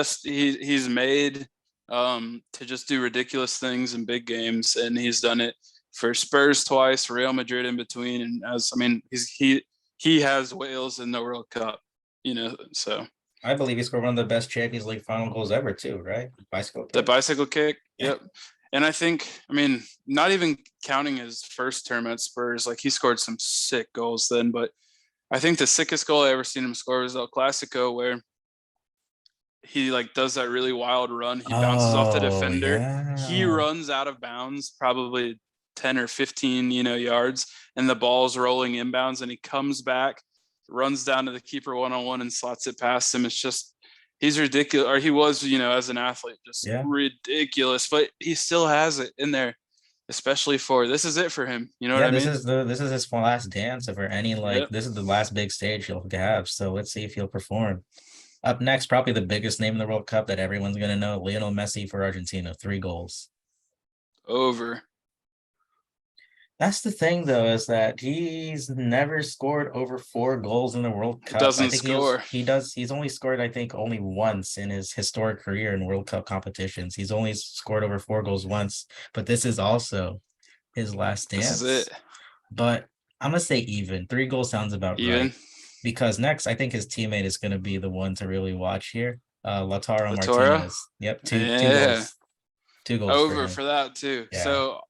made to just do ridiculous things in big games, and he's done it for Spurs twice, Real Madrid in between, and he has Wales in the World Cup, so I believe he scored one of the best Champions League final goals ever too, right? Bicycle the kick. bicycle kick, Yeah. yep. And I think, not even counting his first term at Spurs, like he scored some sick goals then, but I think the sickest goal I ever seen him score was El Clasico, where he like does that really wild run. He bounces off the Oh defender. He yeah. runs out of bounds, probably 10 or 15, yards, and the ball's rolling inbounds, and he comes back, runs down to the keeper one-on-one and slots it past him. It's just, he's ridiculous, or he was, as an athlete, just Yeah. ridiculous, but he still has it in there, especially for, this is it for him. You know what Yeah, I mean? this is his last dance for any like Yep. this is the last big stage he'll have. So let's see if he'll perform. Up next, probably the biggest name in the World Cup that everyone's gonna know, Lionel Messi for Argentina, 3 goals. Over. That's the thing though, is that he's never scored over 4 goals in the World Cup. I Doesn't think score. he's only scored, I think, only once in his historic career in World Cup competitions. He's only scored over 4 goals once, but this is also his last This is it. dance. But I'm gonna say even. 3 goals sounds about Even. right. Because next, I think his teammate is gonna be the one to really watch here. Lautaro Latora. Martinez. Yep, two Yeah. goals. 2 goals for Over him. for that too. Yeah. So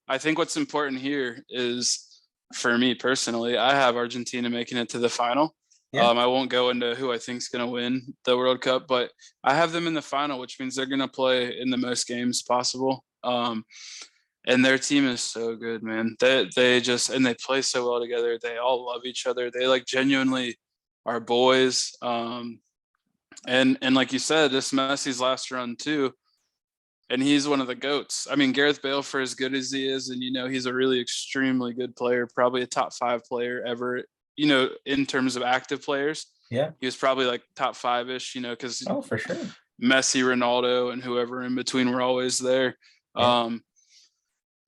I think what's important here is, for me personally, I have Argentina making it to the final. Yeah. I won't go into who I think is going to win the World Cup, but I have them in the final, which means they're going to play in the most games possible. And their team is so good, man. They just, and they play so well together. They all love each other. They like genuinely are boys. And like you said, this Messi's last run too. And he's one of the GOATs. I mean, Gareth Bale, for as good as he is, and he's a really extremely good player, probably a top 5 player ever, in terms of active players. Yeah. He was probably like top 5-ish, because for sure. Messi, Ronaldo, and whoever in between were always there. Yeah.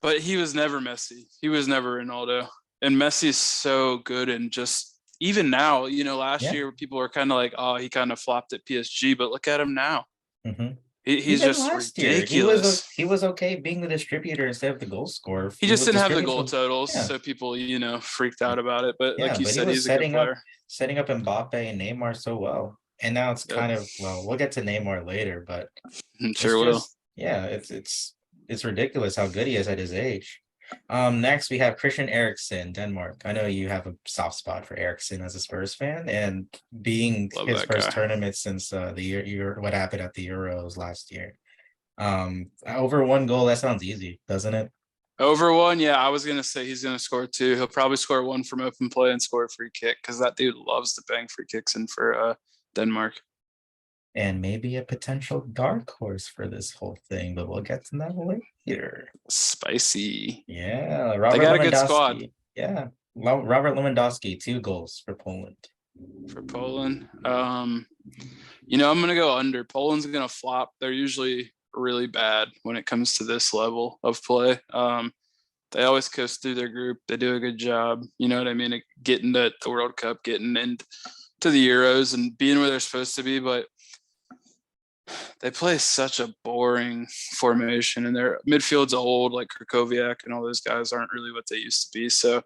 But he was never Messi. He was never Ronaldo. And Messi is so good, and just even now, last year people were kind of like, oh, he kind of flopped at PSG, but look at him now. Mm-hmm. He's Even just last ridiculous. Year, he was okay being the distributor instead of the goal scorer. He just didn't have the goal was, totals, so people, freaked out about it. But like you said, he's a good player. Setting up Mbappe and Neymar so well. And now it's kind of, well, we'll get to Neymar later, but sure will. It's ridiculous how good he is at his age. Next we have Christian Eriksen, Denmark. I know you have a soft spot for Eriksen as a Spurs fan, and being his first tournament since the year what happened at the Euros last year. Over 1 goal, that sounds easy, doesn't it? Over 1, yeah. I was gonna say he's gonna score 2. He'll probably score 1 from open play and score a free kick, because that dude loves to bang free kicks in for Denmark. And maybe a potential dark horse for this whole thing, but we'll get to that later. Spicy. Yeah, they got a good squad. Yeah, Robert Lewandowski, 2 goals for Poland. For Poland, I'm gonna go under. Poland's gonna flop. They're usually really bad when it comes to this level of play. They always coast through their group. They do a good job. You know what I mean? Getting to the World Cup, getting into the Euros, and being where they're supposed to be, but they play such a boring formation, and their midfield's old, like Krakowiak and all those guys aren't really what they used to be. So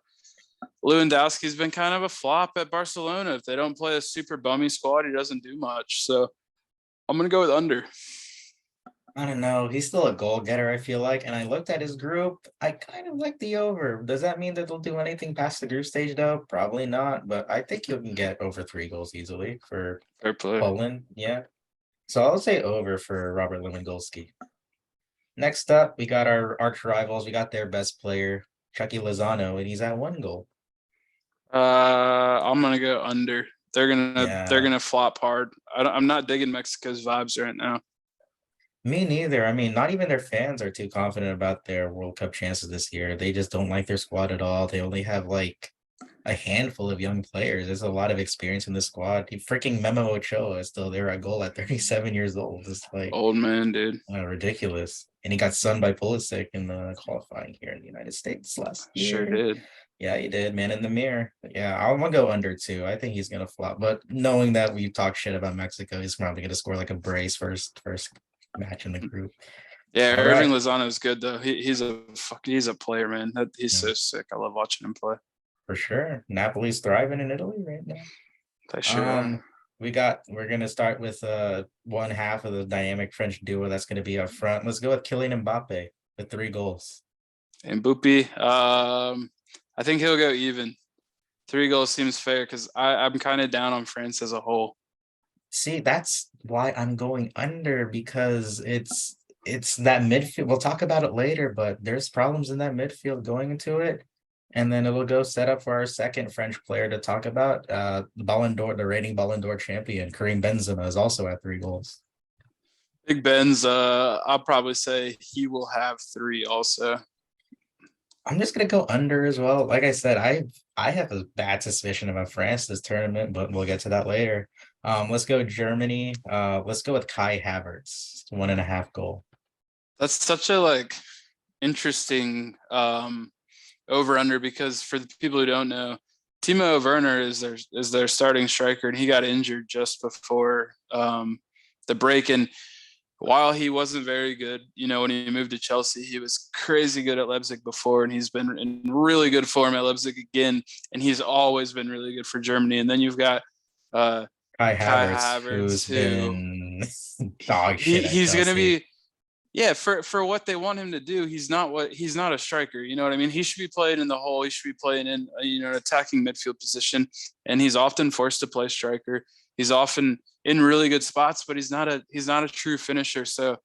Lewandowski's been kind of a flop at Barcelona. If they don't play a super bummy squad, he doesn't do much. So I'm going to go with under. I don't know. He's still a goal getter, I feel like. And I looked at his group. I kind of like the over. Does that mean that they'll do anything past the group stage, though? Probably not. But I think you can get over 3 goals easily for Poland. Yeah. So I'll say over for Robert Lewandowski. Next up, we got our arch rivals. We got their best player, Chucky Lozano, and he's at 1 goal. I'm gonna go under. They're gonna flop hard. I'm not digging Mexico's vibes right now. Me neither. I mean, not even their fans are too confident about their World Cup chances this year. They just don't like their squad at all. They only have like a handful of young players. There's a lot of experience in the squad. Freaking Memo Ochoa is still there at goal at 37 years old. It's like old man, dude. Ridiculous. And he got sunned by Pulisic in the qualifying here in the United States last year. Sure did. Yeah, he did. Man in the mirror. But yeah, I'm gonna go under 2. I think he's gonna flop. But knowing that we talk shit about Mexico, he's probably gonna score like a brace first match in the group. Yeah, Irving Lozano is good though. He's a player, man. He's so sick. I love watching him play. For sure. Napoli's thriving in Italy right now. They sure are. We're gonna start with one half of the dynamic French duo that's gonna be up front. Let's go with Kylian Mbappe with 3 goals. Mbappe, I think he'll go even. 3 goals seems fair because I'm kind of down on France as a whole. See, that's why I'm going under because it's that midfield. We'll talk about it later, but there's problems in that midfield going into it. And then it'll go set up for our second French player to talk about. The Ballon d'Or, the reigning Ballon d'Or champion, Karim Benzema, is also at 3 goals. Big Ben's, I'll probably say he will have 3 also. I'm just gonna go under as well. Like I said, I have a bad suspicion about France this tournament, but we'll get to that later. Let's go Germany. Let's go with Kai Havertz, 1.5 goal. That's such a like interesting over under because for the people who don't know, Timo Werner is their starting striker, and he got injured just before the break. And while he wasn't very good, when he moved to Chelsea, he was crazy good at Leipzig before, and he's been in really good form at Leipzig again, and he's always been really good for Germany. And then you've got Kai Kai Havertz, Havertz, who's who been dog shit at he's going to Chelsea. be, yeah, for what they want him to do, he's not a striker. You know what I mean? He should be playing in the hole. He should be playing in an attacking midfield position, and he's often forced to play striker. He's often in really good spots, but he's not a true finisher. So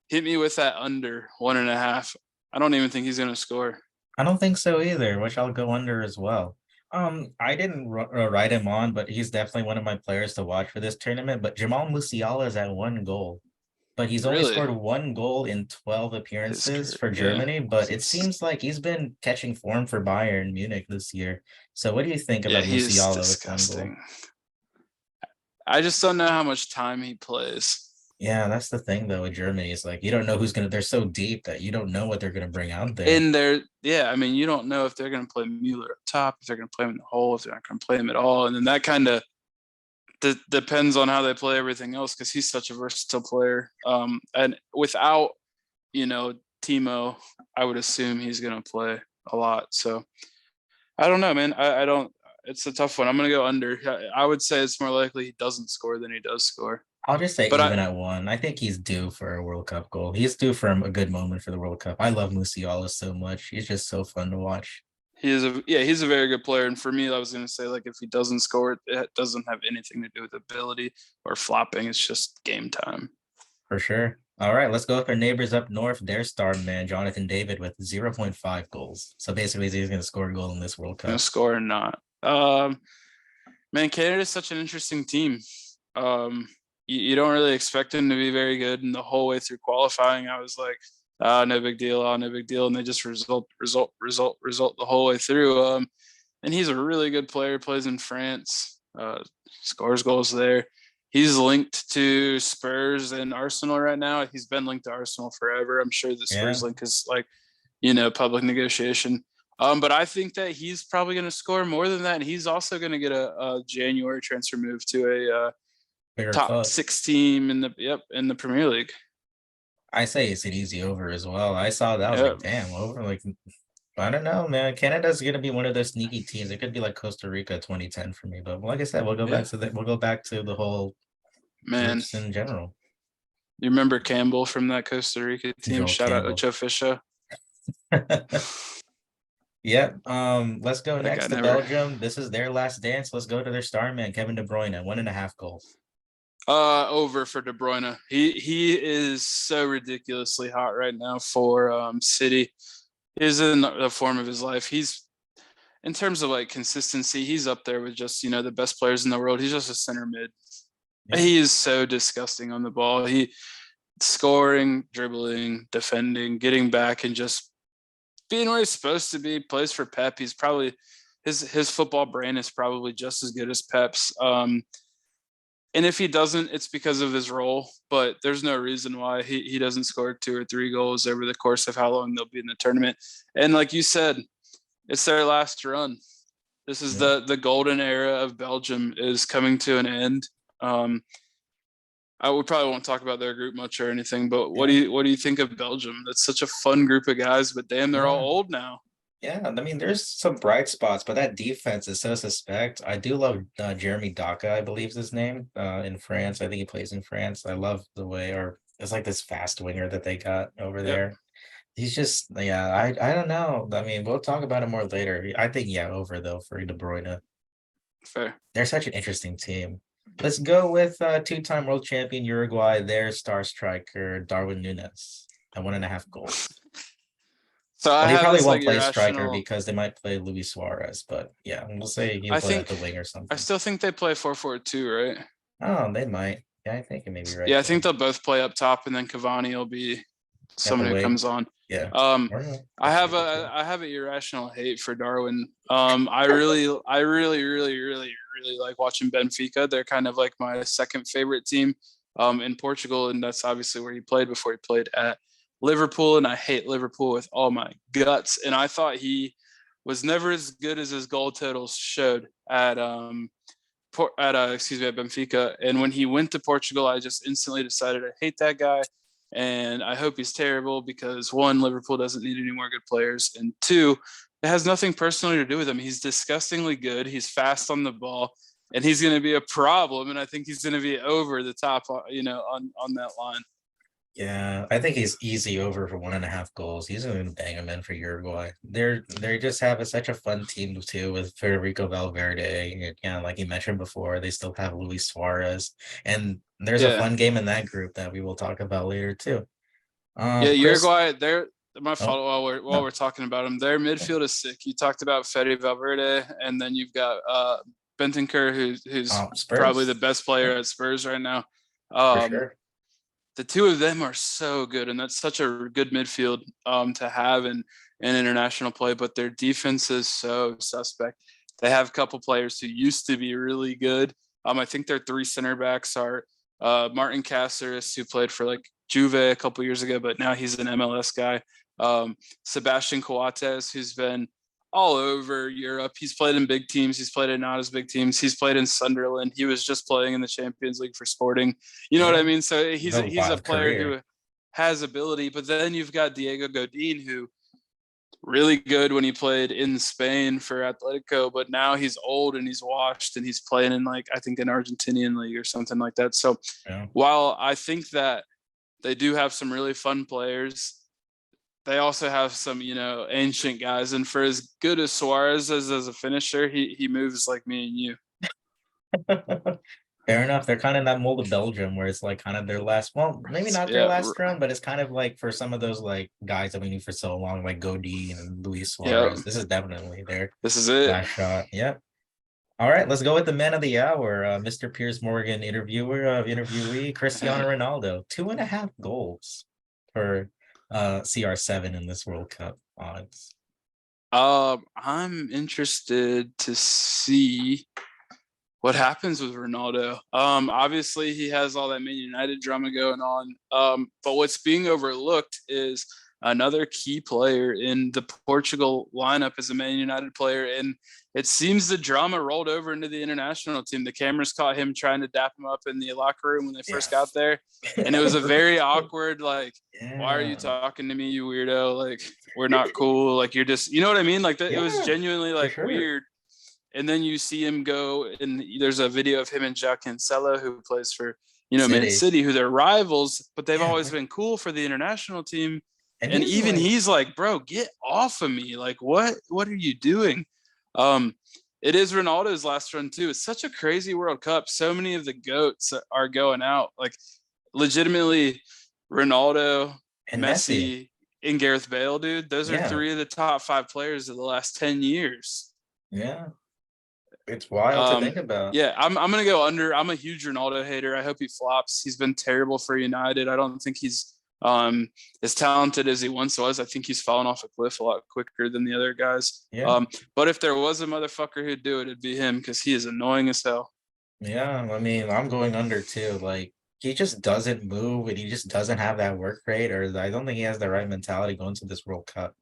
hit me with that under 1.5. I don't even think he's going to score. I don't think so either, which I'll go under as well. I didn't write him on, but he's definitely one of my players to watch for this tournament. But Jamal Musiala is at 1 goal, but he's only Really, scored 1 goal in 12 his appearances career, for yeah. Germany. But it seems like he's been catching form for Bayern Munich this year. So, what do you think Yeah, about he's Musiala with 1 goal? disgusting. I just don't know how much time he plays. Yeah, that's the thing though with Germany. It's like you don't know who's gonna. They're so deep that you don't know what they're gonna bring out there. In there, yeah, I mean, you don't know if they're going to play Mueller up top, if they're going to play him in the hole, if they're not going to play him at all. And then that kind of depends on how they play everything else because he's such a versatile player. And without, Timo, I would assume he's going to play a lot. So I don't know, man. I don't. It's a tough one. I'm going to go under. I would say it's more likely he doesn't score than he does score. I'll just say But even at 1. I think he's due for a World Cup goal. He's due for a good moment for the World Cup. I love Musiala so much. He's just so fun to watch. he's a very good player. And for me, I was going to say, like, if he doesn't score, it doesn't have anything to do with ability or flopping. It's just game time. For sure. All right, let's go with our neighbors up north. Their star man, Jonathan David, with 0.5 goals. So basically, he's going to score a goal in this World Going Cup. to score or not. Man, Canada is such an interesting team. You don't really expect them to be very good, and the whole way through qualifying, I was like, no big deal, no big deal, and they just result the whole way through. And he's a really good player, plays in France, scores goals there. He's linked to Spurs and Arsenal right now. He's been linked to Arsenal forever. I'm sure the Spurs link is like, public negotiation. But I think that he's probably going to score more than that. And he's also going to get a January transfer move to a top club. 6 team in the Premier League. I say it's an easy over as well. I saw that. I was like, damn, over. Like, I don't know, man. Canada's going to be one of those sneaky teams. It could be like Costa Rica 2010 for me. But like I said, we'll go back to the whole groups in general. You remember Campbell from that Costa Rica team? Joel Shout Campbell. out Ocho Fisher. Yep. Let's go next to Belgium. This is their last dance. Let's go to their star man, Kevin De Bruyne, 1.5 goals. Over for De Bruyne. He is so ridiculously hot right now for City. He's in the form of his life. He's, in terms of like consistency, he's up there with just the best players in the world. He's just a center mid. Yeah. He is so disgusting on the ball. He scoring, dribbling, defending, getting back, and just being where he's supposed to be. Plays for Pep. He's probably his football brain is probably just as good as Pep's. And if he doesn't, it's because of his role. But there's no reason why he doesn't score 2 or 3 goals over the course of how long they'll be in the tournament. And like you said, it's their last run. This is the golden era of Belgium is coming to an end. I would probably won't talk about their group much or anything, but what do you think of Belgium? That's such a fun group of guys, but damn, they're all old now. Yeah, I mean, there's some bright spots, but that defense is so suspect. I do love Jeremy Doka, I believe is his name, in France. I think he plays in France. I love the way, or it's like this fast winger that they got over there. He's just, yeah, I don't know. I mean, we'll talk about it more later. I think, yeah, over though for De Bruyne. Fair. They're such an interesting team. Let's go with two-time world champion Uruguay, their star striker, Darwin Nunes, at 1.5 goals. So I Well, he have probably this like won't play striker irrational. because they might play Luis Suarez, but yeah, we'll say he'll I play at think the wing or I something. still think they play 4-4-2, right? Oh, they might. Yeah, I think you may be right Yeah, I think there. they'll both play up top, and then Cavani will be At the someone who wing. comes on. Yeah. Um, Or no, I that's have stable a too. I have an irrational hate for Darwin. I really like watching Benfica. They're kind of like my second favorite team in Portugal, and that's obviously where he played before he played at Liverpool. And I hate Liverpool with all my guts. And I thought he was never as good as his goal totals showed at Benfica. And when he went to Portugal, I just instantly decided I hate that guy. And I hope he's terrible because one, Liverpool doesn't need any more good players. And two, it has nothing personally to do with him. He's disgustingly good. He's fast on the ball and he's going to be a problem. And I think he's going to be over the top, on that line. Yeah, I think he's easy over for 1.5 goals. He's gonna bang him in for Uruguay. They just have such a fun team too with Federico Valverde. And, yeah, like you mentioned before, they still have Luis Suarez, and there's a Yeah. fun game in that group that we will talk about later too. Yeah. Chris. Uruguay, they're my Oh fault while no, we're talking about them. Their midfield is sick. You talked about Fede Valverde, and then you've got Bentancur, who's probably the Spurs. best player Yeah, at Spurs right now. for Um, sure. the two of them are so good, and that's such a good midfield to have in international play. But their defense is so suspect. They have a couple players who used to be really good. I think their three center backs are Martin Caceres, who played for like Juve a couple years ago, but now he's an MLS guy. Sebastian Coates, who's been all over Europe. He's played in big teams. He's played in not as big teams. He's played in Sunderland. He was just playing in the Champions League for Sporting. You know what I Yeah, mean? So he's he's a he's a wild player career. who has ability. But then you've got Diego Godin, who really good when he played in Spain for Atletico, but now he's old and he's washed and he's playing in like I think an Argentinian league or something like that. So Yeah. while I think that they do have some really fun players, they also have some, ancient guys. And for as good as Suarez is as a finisher, he moves like me and you. Fair enough. They're kind of that mold of Belgium where it's like kind of their last, well, maybe not their Yeah, last run, but it's kind of like for some of those like guys that we knew for so long, like Godin and Luis yeah. Suarez. This is definitely their This is it. last shot. Yep. All right, let's go with the man of the hour, Mr. Piers Morgan, interviewee Cristiano Ronaldo, 2.5 goals for CR7 in this World Cup odds. I'm interested to see what happens with Ronaldo. Obviously he has all that Man United drama going on. But what's being overlooked is another key player in the Portugal lineup is a Man United player. And it seems the drama rolled over into the international team. The cameras caught him trying to dap him up in the locker room when they Yeah. first got there. And it was a very awkward, like, why are you Yeah. talking to me, you weirdo? Like, we're not cool. Like, you're just, you know what I mean? Like, it was Yeah, genuinely for like sure. weird. And then you see him go, and there's a video of him and Jack Cancelo, who plays for, Man City. City, who they're rivals, but they've Yeah. always been cool for the international team. And And he's even like, he's like, bro, get off of me. Like, what are you doing? It is Ronaldo's last run too. It's such a crazy World Cup. So many of the GOATs are going out. Like, legitimately, Ronaldo, and Messi. Messi, and Gareth Bale, dude. Those are Yeah. three of the top 5 players of the last 10 years. Yeah. It's wild to Um, think about. yeah, I'm gonna go under. I'm a huge Ronaldo hater. I hope he flops. He's been terrible for United. I don't think he's as talented as he once was. I think he's fallen off a cliff a lot quicker than the other guys. Yeah. But if there was a motherfucker who'd do it, it'd be him because he is annoying as hell. Yeah. I mean, I'm going under too. Like, he just doesn't move and he just doesn't have that work rate, or I don't think he has the right mentality going to this World Cup.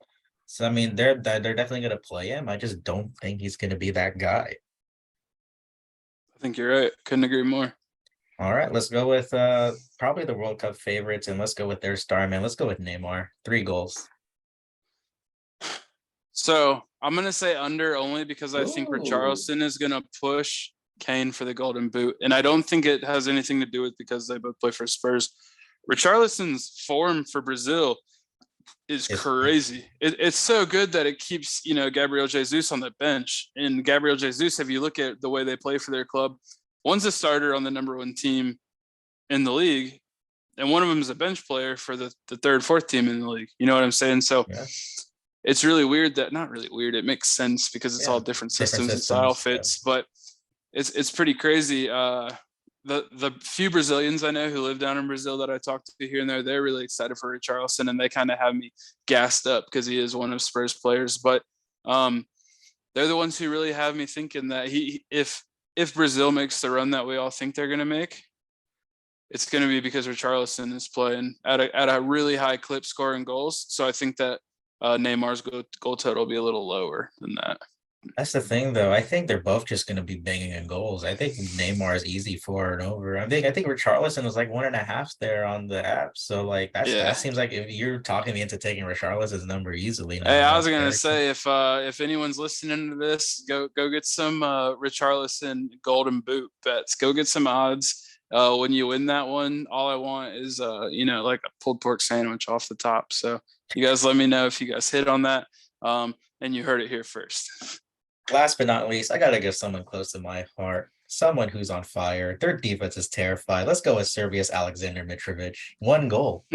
So I mean, they're definitely gonna play him. I just don't think he's gonna be that guy. I think you're right. Couldn't agree more. All right, let's go with probably the World Cup favorites, and let's go with their star man. Let's go with Neymar. 3 goals. So I'm gonna say under only because I think Ooh. Richarlison is gonna push Kane for the Golden Boot, and I don't think it has anything to do with because they both play for Spurs. Richarlison's form for Brazil is It's crazy. It's so good that it keeps, Gabriel Jesus on the bench. And Gabriel Jesus, if you look at the way they play for their club, one's a starter on the number one team in the league, and one of them is a bench player for the third, fourth team in the league. You know what I'm saying? So yeah, it's really weird that, not really weird, it makes sense because it's yeah, all different different systems and style systems. Yeah. fits, but it's pretty crazy. The few Brazilians I know who live down in Brazil that I talk to here and there, they're really excited for Richarlison, and they kind of have me gassed up because he is one of Spurs players. But they're the ones who really have me thinking that if Brazil makes the run that we all think they're going to make, it's going to be because Richarlison is playing at a really high clip, scoring goals. So I think that Neymar's goal total will be a little lower than that. That's the thing, though. I think they're both just going to be banging in goals. I think Neymar is easy for and over. I think Richarlison was like 1.5 there on the app. So like that Yeah. seems like if you're talking me into taking Richarlison's number easily Hey, now, I was that's gonna very cool. say if anyone's listening to this, go get some Richarlison golden boot bets. Go get some odds. When you win that one, all I want is like a pulled pork sandwich off the top. So you guys let me know if you guys hit on that. And you heard it here first. Last but not least, I gotta give someone close to my heart. Someone who's on fire. Their defense is terrified. Let's go with Serbia's Alexander Mitrovic. 1 goal.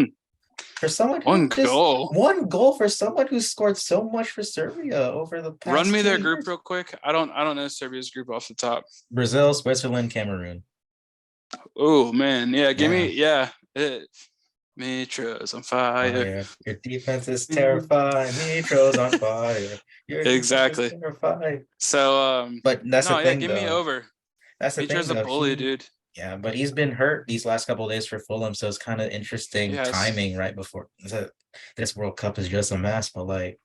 For someone One who just goal. 1 goal for someone who scored so much for Serbia over the Run past me two their group years. real quick. I don't know Serbia's group off the top. Brazil, Switzerland, Cameroon. Oh man, yeah. Give Yeah. me Mitro's on fire. Fire. Your defense is terrified. Mitro's on fire. Your defense is Exactly. terrified. So But that's the no, yeah, thing, give me though. over. That's the thing, Mitro's a though. bully, dude. Yeah, but he's been hurt these last couple of days for Fulham, so it's kind of interesting Yes. timing right before this World Cup is just a mess. But like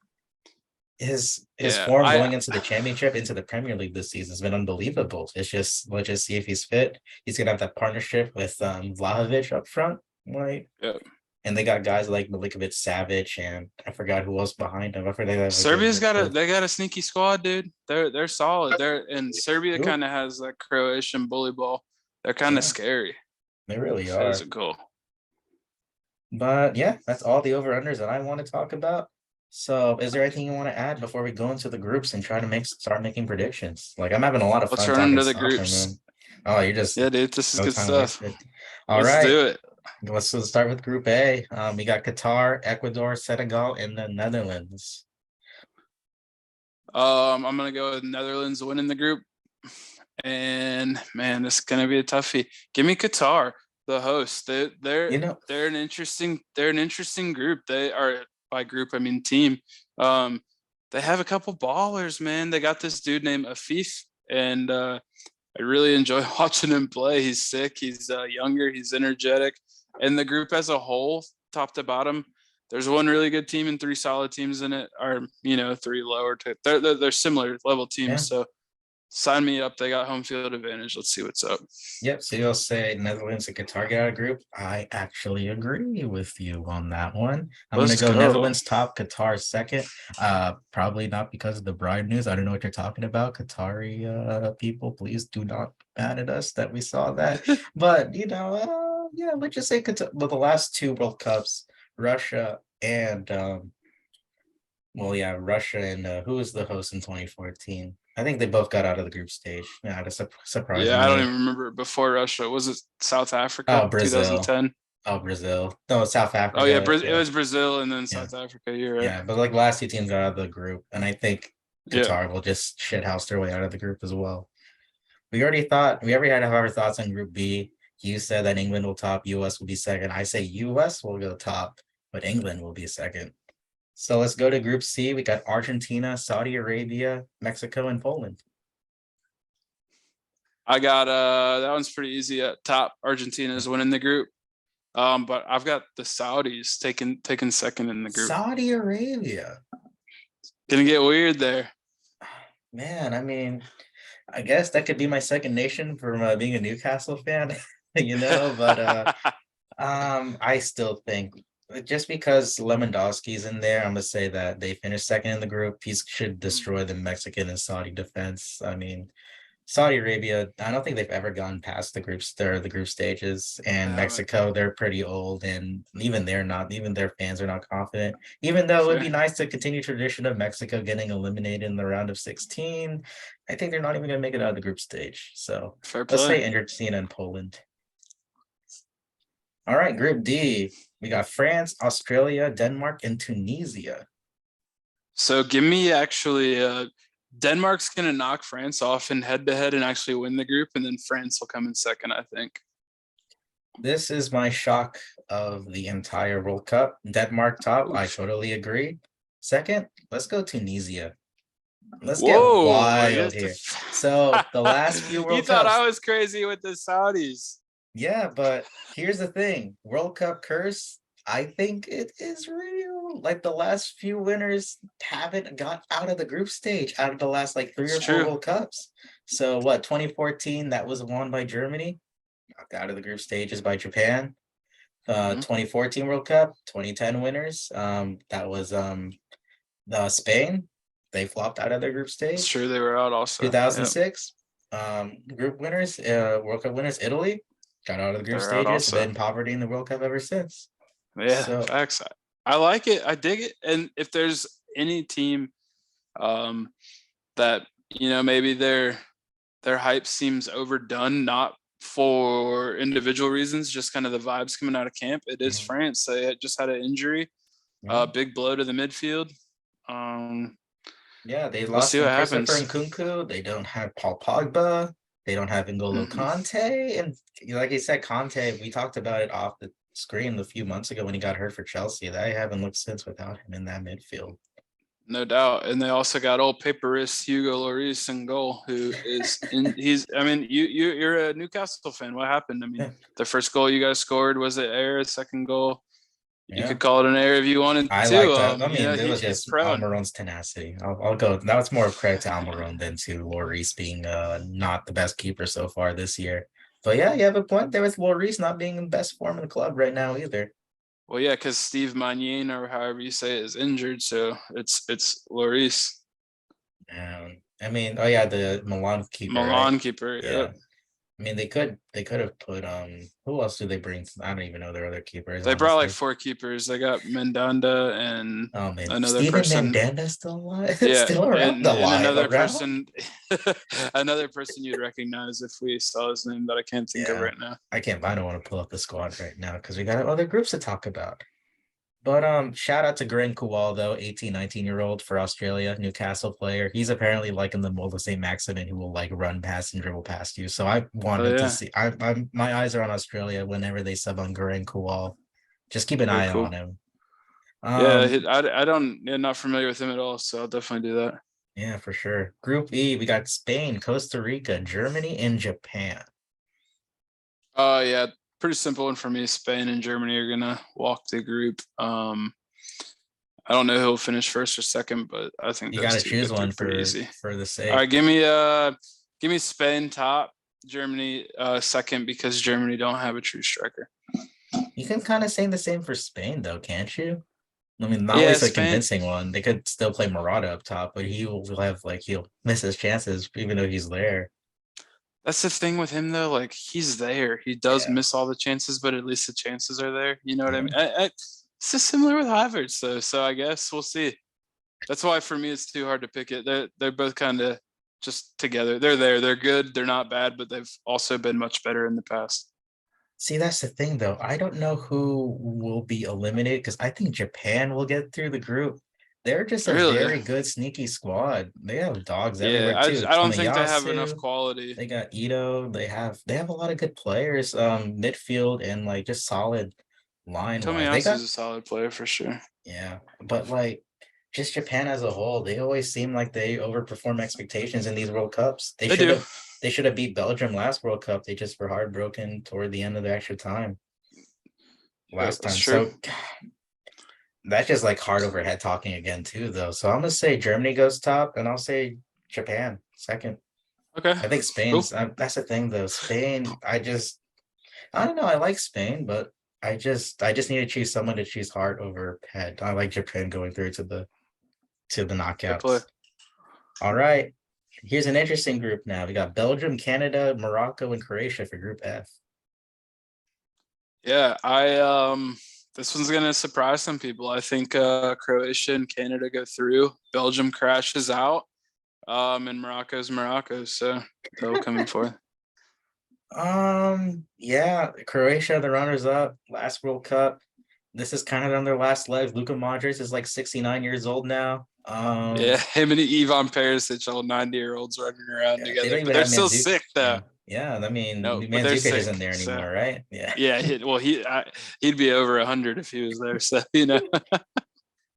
his Yeah. form I going into the championship, into the Premier League this season has been unbelievable. It's just let's just see if he's fit. He's gonna have that partnership with Vlahovic up front, like, yeah. and they got guys like Milinkovic Savic, and I forgot who else behind him. I forgot they have a good Serbia's got a midfield. they got a sneaky squad, dude. They're solid. And Serbia Ooh, kind of has that Croatian bully ball. They're kind of yeah, scary. they really There's are. a goal. But yeah, that's all the over-unders that I want to talk about. So is there anything you want to add before we go into the groups and try to start making predictions? Like I'm having a lot of Let's fun run talking into the soccer, groups. man. Oh, you're just Yeah, dude, this is no good time stuff. wasted. All Let's right. do it. Let's start with Group A. We got Qatar, Ecuador, Senegal, and the Netherlands. I'm gonna go with Netherlands winning the group. And man, this is gonna be a toughie. Give me Qatar, the host. You know, They're an interesting group. They are, by group I mean team. They have a couple ballers, man. They got this dude named Afif, and I really enjoy watching him play. He's sick. He's younger. He's energetic, and the group as a whole, top to bottom, there's one really good team and three solid teams in it, or three lower. They're similar level yeah. teams. So sign me up. They got home field advantage. Let's see what's up. Yep. So you'll say Netherlands and Qatar get out of group. I actually agree with you on that one. I'm gonna Let's go go. Netherlands top, Qatar second. Probably not because of the bribe news. I don't know what you're talking about. Qatari people, please do not be mad at us that we saw that. But yeah, let's just say Qatar, well, the last two World Cups, Russia and well, yeah, Russia and who was the host in 2014? I think they both got out of the group stage. Yeah, Yeah, I don't surprisingly. even remember before Russia. Was it South Oh, Africa, Brazil. 2010? Oh, Brazil. No, South Oh yeah, Africa. It Yeah, was Brazil and then yeah, South Africa. You're right. yeah. But like last two teams got out of the group, and I think Yeah. Qatar will just shithouse their way out of the group as well. We already had our thoughts on Group B. You said that England will top, US will be second. I say US will go top, but England will be second. So let's go to Group C. We got Argentina, Saudi Arabia, Mexico, and Poland. I got that one's pretty easy at top. Argentina's winning the group. But I've got the Saudis taking second in the group. Saudi Arabia. Gonna get weird there. Man, I mean, I guess that could be my second nation from being a Newcastle fan, but I still think just because Lewandowski's in there, I'm gonna say that they finished second in the group. He should destroy the Mexican and Saudi defense. I mean, Saudi Arabia, I don't think they've ever gone past the group stages. They And haven't. Mexico, they're pretty old, and even they're not. Even their fans are not confident. Even though it would be Fair. nice to continue tradition of Mexico getting eliminated in the round of 16, I think they're not even going to make it out of the group stage. So Fair let's play. say Argentina and Poland. All right, Group D, we got France, Australia, Denmark, and Tunisia. So give me actually Denmark's gonna knock France off in head to head and actually win the group, and then France will come in second, I think. This is my shock of the entire World Cup. Denmark top, I totally agree. Second, let's go Tunisia. Let's get Whoa, wild here. So the last few you World thought Cups, I was crazy with the Saudis. yeah, but here's the thing: World Cup curse. I think it is real. Like the last few winners haven't got out of the group stage out of the last like three It's or four true. World Cups. So what? 2014 that was won by Germany. Knocked out of the group stages by Japan. Mhm. 2014 World Cup, 2010 winners. That was the Spain. They flopped out of their group It's stage. true. They were out also. Yeah, 2006 group winners, World Cup winners, Italy got out of the they group were out stages, also. been poverty in the World Cup ever since. Yeah, So facts. I like it. I dig it. And if there's any team um, that maybe their hype seems overdone, not for individual reasons, just kind of the vibes coming out of camp. It is mm, France. They had just had an injury, mm, big blow to the midfield. yeah, they We'll lost see what in Christopher happens. Nkunku. They don't have Paul Pogba. They don't have N'Golo Mm-mm. Conte. And like I said, Conte, we talked about it off the screen a few months ago when he got hurt for Chelsea. They haven't looked since without him in that midfield. No doubt. And they also got old paperist Hugo Lloris in goal, who is in he's I mean, you're a Newcastle fan. What happened? I mean, Yeah, the first goal you guys scored was it error, second goal. You yeah. could call it an error if you wanted I to. like that. I mean, it was He's just prone. Almiron's tenacity. I'll go. That was more of credit to Almiron than to Lloris being not the best keeper so far this year. But yeah, you have a point there with Lloris not being in best form in the club right now either. Well, yeah, because Steve Magnin or however you say it is injured, so it's Lloris, I mean, oh yeah, the Milan keeper, right? Milan keeper. Yep. Yeah. I mean, they could have put who else do they bring? I don't even know their other keepers, They brought like honestly. 4 keepers. They got Mendanda and Oh man, another Steven person. Mandanda still alive? Yeah, Still around? and Alive another around? person, another person you'd recognize if we saw his name that I can't think of Yeah. right now. I can't. I don't want to pull up the squad right now because we got other groups to talk about. But shout out to Gren Kowal though, 18, 19-year-old for Australia, Newcastle player. He's apparently liking the mold of St. Maximin who will like run past and dribble past you. So I Oh wanted to yeah, see my eyes are on Australia whenever they sub on Gren Kowal. Just keep an very eye cool. on him. Yeah, Um, I don't, yeah, not familiar with him at all, so I'll definitely do that. yeah, for sure. Group E, we got Spain, Costa Rica, Germany, and Japan. Yeah, pretty simple one for me. Spain and Germany are gonna walk the group. I don't know who'll finish first or second, but I think You those gotta two choose get through one pretty easy. for the All right, sake. give me Spain top, Germany second because Germany don't have a true striker. You can kind of say the same for Spain though, can't you? I mean, not Yeah, always a Spain. convincing one. They could still play Murata up top, but he'll miss his chances even though he's there. That's the thing with him though. Like he's there. He does Yeah. miss all the chances, but at least the chances are there. You know what I Yeah. mean? It's just similar with Havertz though. So I guess we'll see. That's why for me it's too hard to pick it. They're both kind of just together. They're there. They're good. They're not bad, but they've also been much better in the past. See, that's the thing though. I don't know who will be eliminated because I think Japan will get through the group. They're just a Really? very good sneaky squad. They have dogs Yeah. everywhere too. I don't think they have enough Tomiyasu, quality. they got Ito, they have a lot of good players, midfield and like just solid line wise. They Tomiyasu's got a solid player for sure. yeah, but like just Japan as a whole, they always seem like they overperform expectations in these World Cups. They do. They should have beat Belgium last World Cup. They just were heartbroken toward the end of the extra time Yeah, last that's time. true. So that's just like heart over head talking again too, though. So I'm gonna say Germany goes top, and I'll say Japan second. Okay. I think Cool. Spain's. That's the thing, though. Spain. I don't know. I like Spain, but I just need to choose someone to choose heart over head. I like Japan going through to the Fair play. knockouts. All right. Here's an interesting group now. We got Belgium, Canada, Morocco, and Croatia for Group F. Yeah, this one's gonna surprise some people. I think Croatia and Canada go through. Belgium crashes out. And Morocco's Morocco, so they'll come in fourth. Yeah, Croatia, the runners up, last World Cup. This is kind of on their last legs. Luka Modric is like 69 years old now. Yeah, him and Ivan Perisic, all 90-year-olds running around Yeah, they together, don't but even they're have still Mandzukic. sick though. Yeah, I mean, No, but they're Mandzukic sick. isn't there So anymore, right? Yeah. yeah, he'd be over 100 if he was there. So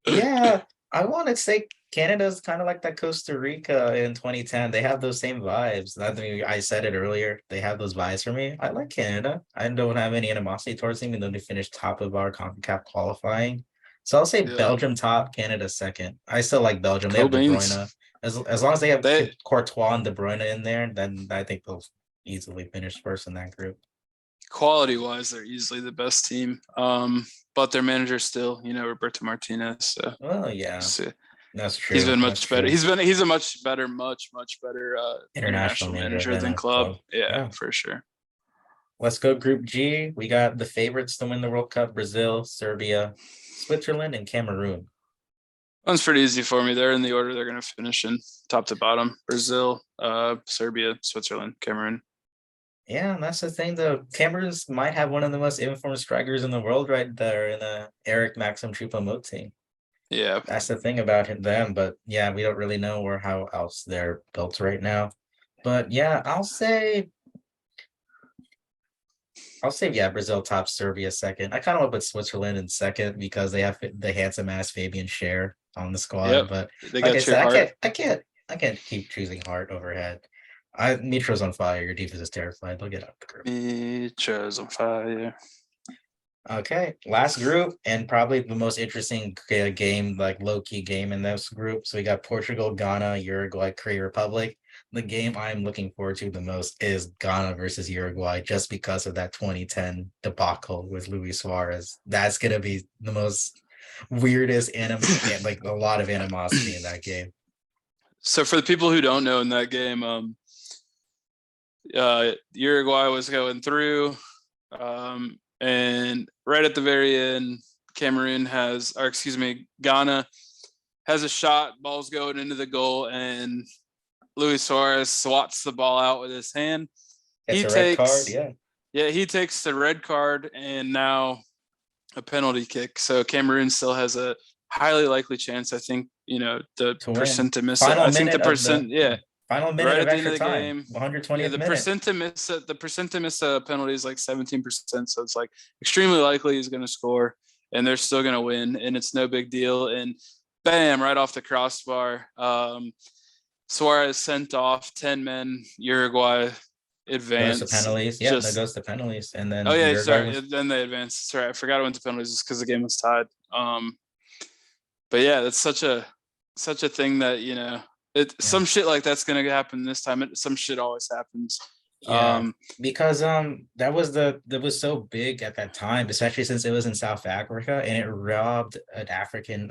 Yeah, I want to say Canada's kind of like that Costa Rica in 2010. They have those same vibes. I said it earlier. They have those vibes for me. I like Canada. I don't have any animosity towards them, even though they finished top of our CONCACAF qualifying. So I'll say yeah, Belgium top, Canada second. I still like Belgium. They cool have De beans. Bruyne. As long as they have They Courtois and De Bruyne in there, then I think they'll easily finish first in that group. quality wise, they're easily the best team. But their manager still, Roberto Martinez. So Well, yeah, see. that's He's true. been That's much better. true. He's a much better International international manager manager than than a club. club. Yeah, Yeah. for sure. Let's go Group G. We got the favorites to win the World Cup: Brazil, Serbia, Switzerland, and Cameroon. One's pretty easy for me. They're in the order they're going to finish in, top to bottom: Brazil, Serbia, Switzerland, Cameroon. Yeah, and that's the thing. The Cameroons might have one of the most informed strikers in the world right there in Eric Maxim Choupo-Moting. Yeah, That's the thing about them. But yeah, we don't really know where how else they're built right now. But yeah, I'll say yeah, Brazil top, Serbia second. I kind of want to put Switzerland in second because they have the handsome ass Fabian Schär on the squad. yep. But They like I got your said, I heart. can't, I can't, I can't keep choosing heart over head. Mitro's on fire. Your defense is terrified. They'll get out of the group. Me, chose on fire. Okay, last group and probably the most interesting game, like low key game in this group. So we got Portugal, Ghana, Uruguay, Korea Republic. The game I'm looking forward to the most is Ghana versus Uruguay, just because of that 2010 debacle with Luis Suarez. That's gonna be the most weirdest and like a lot of animosity in that game. So for the people who don't know, in that game, Uruguay was going through, and right at the very end, Ghana has a shot, ball's going into the goal, and Luis Suarez swats the ball out with his hand. It's He a red card, takes, yeah. yeah, he takes the red card and now a penalty kick. So Cameroon still has a highly likely chance. I think, the To win. percent to miss it. Final I think the minute of the percent, yeah, final minute right of at the end extra of the time, game. Yeah, 120th the minute. percent to miss a penalty is like 17%. So it's like extremely likely he's going to score, and they're still going to win, and it's no big deal. And bam, right off the crossbar, Suarez sent off 10 men. Uruguay Goes to advance. penalties. Yeah, that goes to penalties. And Oh then yeah, Uruguay sorry. was Then they advanced. Sorry, I forgot I went to penalties just because the game was tied. But yeah, that's such a thing that yeah. some shit like that's gonna happen this time. Some shit always happens. Yeah, because that was so big at that time, especially since it was in South Africa and it robbed an African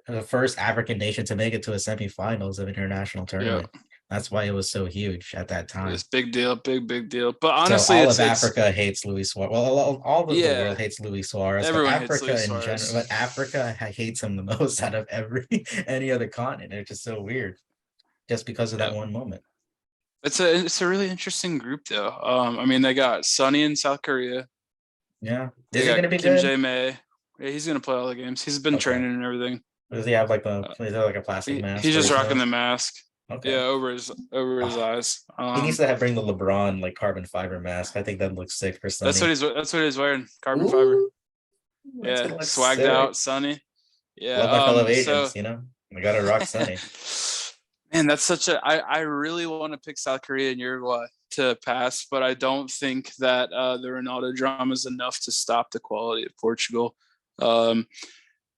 the first African nation to make it to a semifinals of an international Yeah, tournament. That's why it was so huge at that time. it's big deal, big deal. But So honestly, all of it's Africa hates Luis Suarez. Well, all of the yeah, world hates Luis Suarez, but everyone hates Africa Luis in general, but Suarez. Africa hates him the most out of any other continent. It's just so weird, just because of that Yeah, one moment. it's a really interesting group though. I mean, they got Sonny in South Korea. Yeah, They is he got gonna be Kim good? Jae May. Yeah, he's gonna play all the games. He's been Okay. training and everything. Does he have like Uh, is there like a plastic mask he's for just his rocking the nose? mask. Okay. Yeah, over his Ah, eyes. he needs to bring the LeBron like carbon fiber mask. I think that looks sick for Sunny. That's what he's wearing. Carbon fiber. Ooh, that's Yeah, gonna look swagged sick. out, Sunny. Yeah. Love my fellow So, agents, I gotta rock Sunny. man, that's such a. I really want to pick South Korea and Uruguay to pass, but I don't think that the Ronaldo drama is enough to stop the quality of Portugal. Um,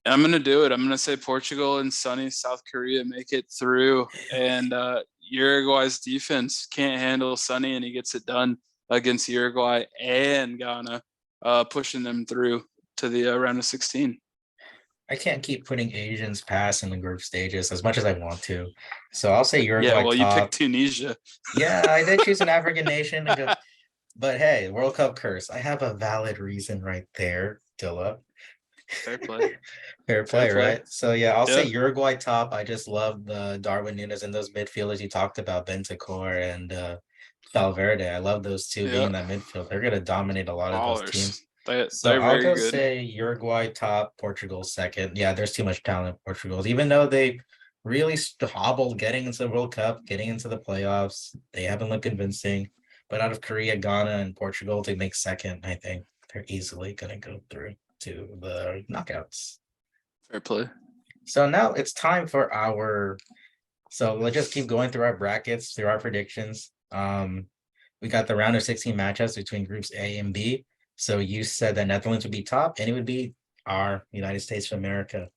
and I'm gonna do it. I'm gonna say Portugal and sunny South Korea make it through, and Uruguay's defense can't handle Sunny, and he gets it done against Uruguay and Ghana, pushing them through to the round of 16. I can't keep putting Asians past in the group stages as much as I want to. So I'll say Yeah, Uruguay well, you picked top. Tunisia. Yeah, I did choose an African nation to go, but hey, World Cup curse. I have a valid reason right there, Dilla. Fair play. Fair Fair play, play. right? So yeah, I'll say Yep. Uruguay top. I just love the Darwin Nunes and those midfielders you talked about, Bentancur and Valverde. I love those two being in Yep. that midfield. They're gonna dominate a lot of those Ballers. teams. So They're I'll very go good. say Uruguay top, Portugal second. Yeah, there's too much talent in Portugal. Even though they really hobbled getting into the World Cup, getting into the playoffs, they haven't looked convincing. But out of Korea, Ghana, and Portugal to make second, I think they're easily gonna go through to the knockouts. Fair play. So now it's time for our. So let's just keep going through our brackets, through our predictions. We got the round of 16 matchups between groups A and B. So you said that Netherlands would be top, and it would be our United States of America.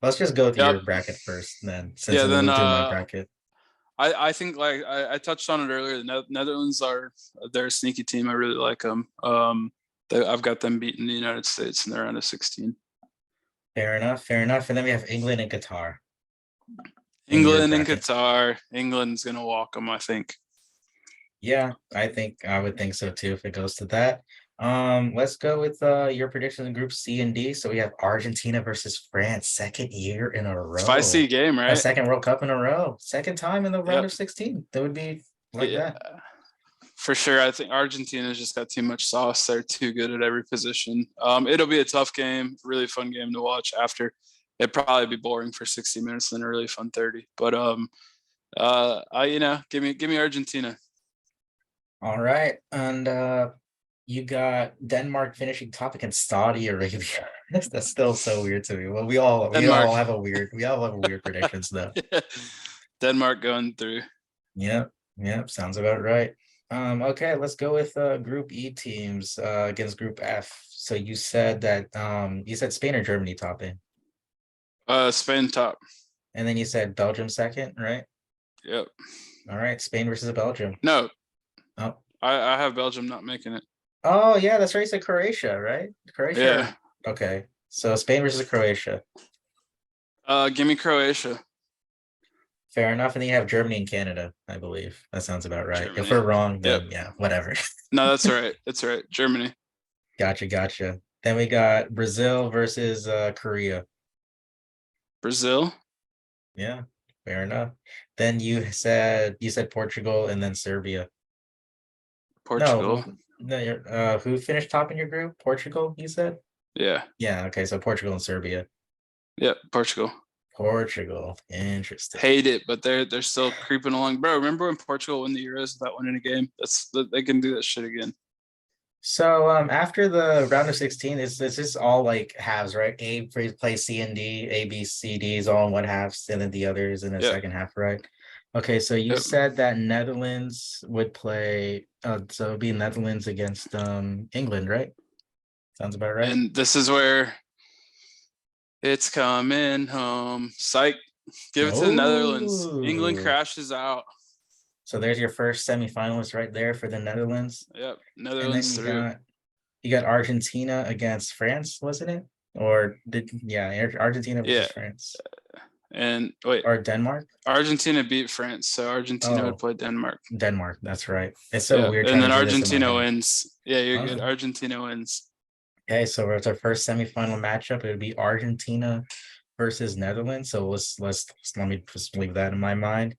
Let's just go through Yep. your bracket first, then, since Yeah. we Then moved through my bracket. I think like I touched on it earlier. The Netherlands they're a sneaky team. I really like them. I've got them beating the United States in the round of 16. Fair enough, fair enough. And then we have England and Qatar in your England and bracket. Qatar. England's gonna walk them, I think. Yeah, I would think so too if it goes to that. Let's go with your predictions in group C and D. So we have Argentina versus France, second year in a row. Spicy game, A right? second World Cup in a row. Second time in the round Yep. of 16. That would be like Yeah. that. For sure. I think Argentina's just got too much sauce. They're too good at every position. It'll be a tough game, really fun game to watch after. It'd probably be boring for 60 minutes and then a really fun 30. But give me Argentina. All right. And you got Denmark finishing top against Saudi Arabia. That's still so weird to me. Well, we all Denmark. have a weird predictions though. Denmark going through. Yep, yep, sounds about right. Okay, let's go with group E teams against group F. So you said that you said Spain or Germany topping, Spain top. and then you said Belgium second, right? Yep. All right, Spain versus Belgium. No. Oh. I have Belgium not making it. Oh yeah, that's right. You said Croatia, right? Croatia. Yeah. Okay. So Spain versus Croatia. Give me Croatia. Fair enough. And then you have Germany and Canada, I believe. That sounds about right. Germany. If we're wrong, then Yep. yeah, whatever. No, that's all right. That's all right. Germany. Gotcha. Then we got Brazil versus Korea. Brazil. Yeah, fair enough. Then you said Portugal and then Serbia. Portugal. No, you're who finished top in your group? Portugal, you said? Yeah. Yeah, okay, so Portugal and Serbia. Yep. Portugal. Portugal. Interesting. Hate it, but they're still creeping along. Bro, remember when Portugal won the Euros without winning a game? They can do that shit again. So after the round of 16, it's just all like halves, right? A plays C and D, A, B, C, D is all in one halves, and then the others in the Yep. second half, right? Okay, so you Yep. said that Netherlands would play so it'd be Netherlands against England, right? Sounds about right. And this is where it's coming home. Psych. Give it to the Netherlands. England Ooh. crashes out. So there's your first semifinalist right there for the Netherlands. Yep. And then Netherlands through. you got Argentina against France, wasn't it? Or Argentina versus France. And wait, Or Denmark? Argentina beat France, so Argentina would play Denmark. Denmark, that's right. It's so weird. And then trying to do this in my Argentina head. wins. Yeah, you're good. Oh. Argentina wins. Okay, so it's our first semifinal matchup. It would be Argentina versus Netherlands. So let me just leave that in my mind.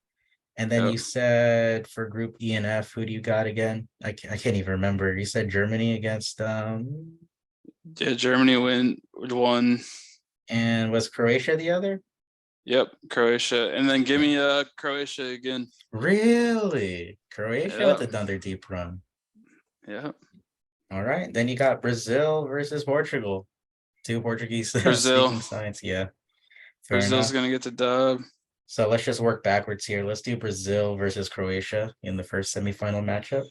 And then Yep. you said for Group E and F, who do you got again? I can't even remember. You said Germany against Yeah, Germany won. And was Croatia the other? Yep, Croatia. And then give me Croatia again. Really? Croatia with another deep run. Yeah. All right. Then you got Brazil versus Portugal. Two Portuguese Brazil. speaking sides. Yeah. Brazil's gonna get the dub. So let's just work backwards here. Let's do Brazil versus Croatia in the first semifinal matchup.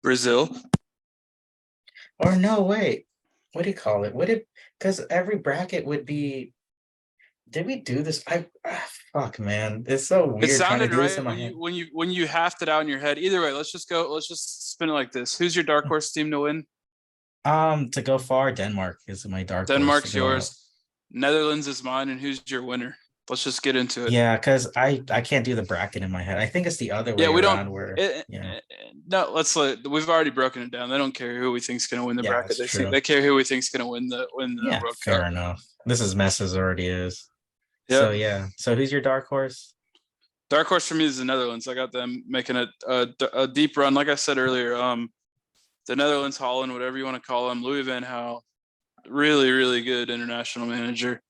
Brazil. Or no, wait. What do you call it? Because every bracket would be. Did we do this? Fuck, man. It's so weird. It sounded right when you halved it out in your head. Either way, let's just spin it like this. Who's your dark horse team to win? To go far, Denmark is my dark horse. Denmark's yours. Netherlands is mine, and who's your winner? Let's just get into it. Yeah, because I can't do the bracket in my head. I think it's the other Yeah, way we don't. around where yeah. No, we've already broken it down. They don't care who we think's going to win the Yeah, bracket. it's true. They care who we think's going to win the Yeah, World Cup. fair enough. This is mess as already is. Yep. So yeah. So who's your dark horse? Dark horse for me is the Netherlands. I got them making a deep run. Like I said earlier, the Netherlands, Holland, whatever you want to call them, Louis van Gaal, really, really good international manager.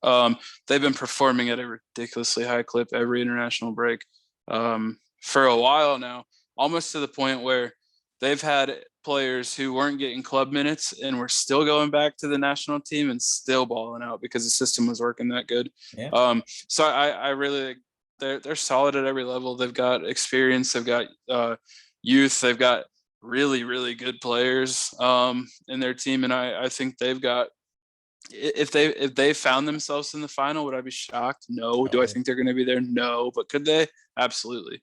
They've been performing at a ridiculously high clip every international break for a while now, almost to the point where they've had players who weren't getting club minutes and were still going back to the national team and still balling out because the system was working that good. Yeah. So I really, they're solid at every level. They've got experience. They've got youth. They've got really, really good players in their team, and I think they've got. If they found themselves in the final, would I be shocked? No. Do I think they're going to be there? No. But could they? Absolutely.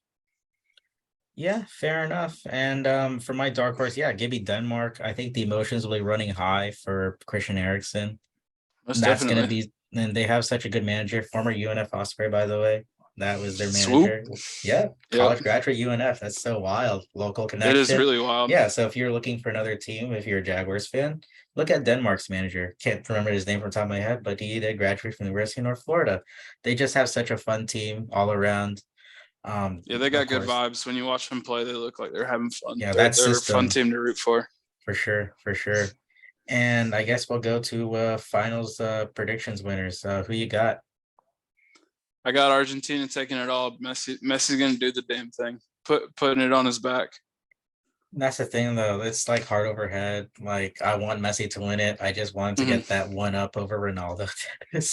Yeah, fair enough. And for my dark horse, yeah, give me Denmark. I think the emotions will be running high for Christian Eriksen. Most That's gonna definitely. be, and they have such a good manager, former UNF Osprey, by the way. That was their Swoop. manager. Yeah, Yep. college graduate UNF. That's so wild. Local It is connection. really wild. Yeah, so if you're looking for another team, if you're a Jaguars fan, look at Denmark's manager. Can't remember his name from the top of my head, but he did graduate from the University of North Florida. They just have such a fun team all around. Yeah, they Of got good course, vibes. When you watch them play, they look like they're having fun. yeah, that They're a fun system team to root for. for sure, for sure. And I guess we'll go to finals predictions winners. Who you got? I got Argentina taking it all. Messi's gonna do the damn thing. Putting it on his back. That's the thing, though. It's like heart over head. Like I want Messi to win it. I just want him to get that one up over Ronaldo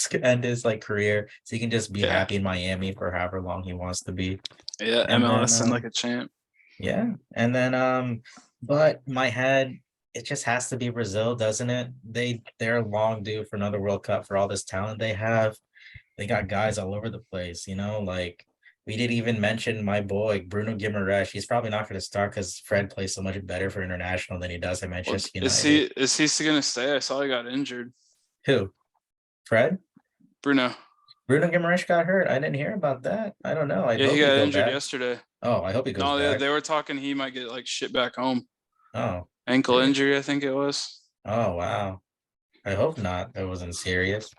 to end his like career, so he can just be Yeah. happy in Miami for however long he wants to be. Yeah, And MLS then and like a champ. yeah, and then but my head, it just has to be Brazil, doesn't it? They're long due for another World Cup for all this talent they have. They got guys all over the place, like we didn't even mention my boy Bruno Guimaraes. He's probably not going to start because Fred plays so much better for international than he does at Manchester United. Is he still gonna stay? I saw he got injured. Who? Fred? Bruno. Bruno Guimaraes got hurt. I didn't hear about that. I don't know. I Yeah, hope he he got go injured back. yesterday. Oh, I hope he goes No, back. they were talking he might get like shit back home. Oh, Ankle really? injury, I think it was. Oh, wow. I hope not. It wasn't serious.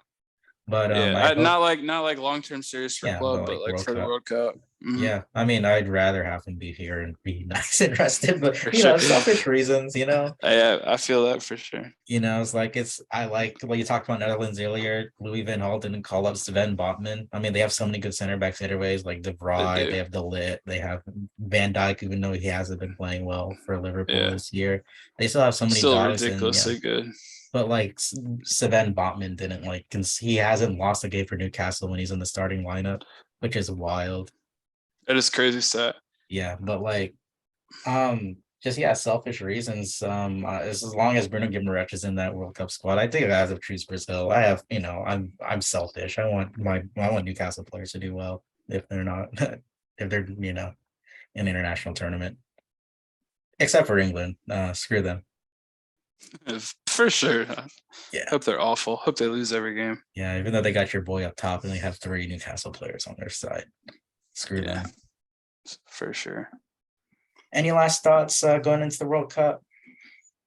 But I Yeah, hope, not like long term serious for yeah, club, but but like like World for the Cup. World Cup. Mm-hmm. Yeah, I mean, I'd rather have him be here and be nice and rested, but For sure. selfish reasons, Yeah, I feel that for sure. It's like I like what you talked about Netherlands earlier. Louis van Gaal didn't call up Sven Botman. I mean, they have so many good center backs either ways, like De Vrij, they have De Ligt, they have Van Dijk, even though he hasn't been playing well for Liverpool this year. They still have so many Still dogs, and ridiculously good. But like Sven Botman didn't he hasn't lost a game for Newcastle when he's in the starting lineup, which is wild. It is crazy stat. Yeah, but like, just selfish reasons. As long as Bruno Guimaraes is in that World Cup squad, I think I have to choose Brazil. I have, I'm selfish. I want Newcastle players to do well if they're not, if they're in international tournament, except for England. Screw them. For sure. Yeah. Hope they're awful. Hope they lose every game. Yeah, even though they got your boy up top and they have 3 Newcastle players on their side. Screw them. For sure. Any last thoughts going into the World Cup?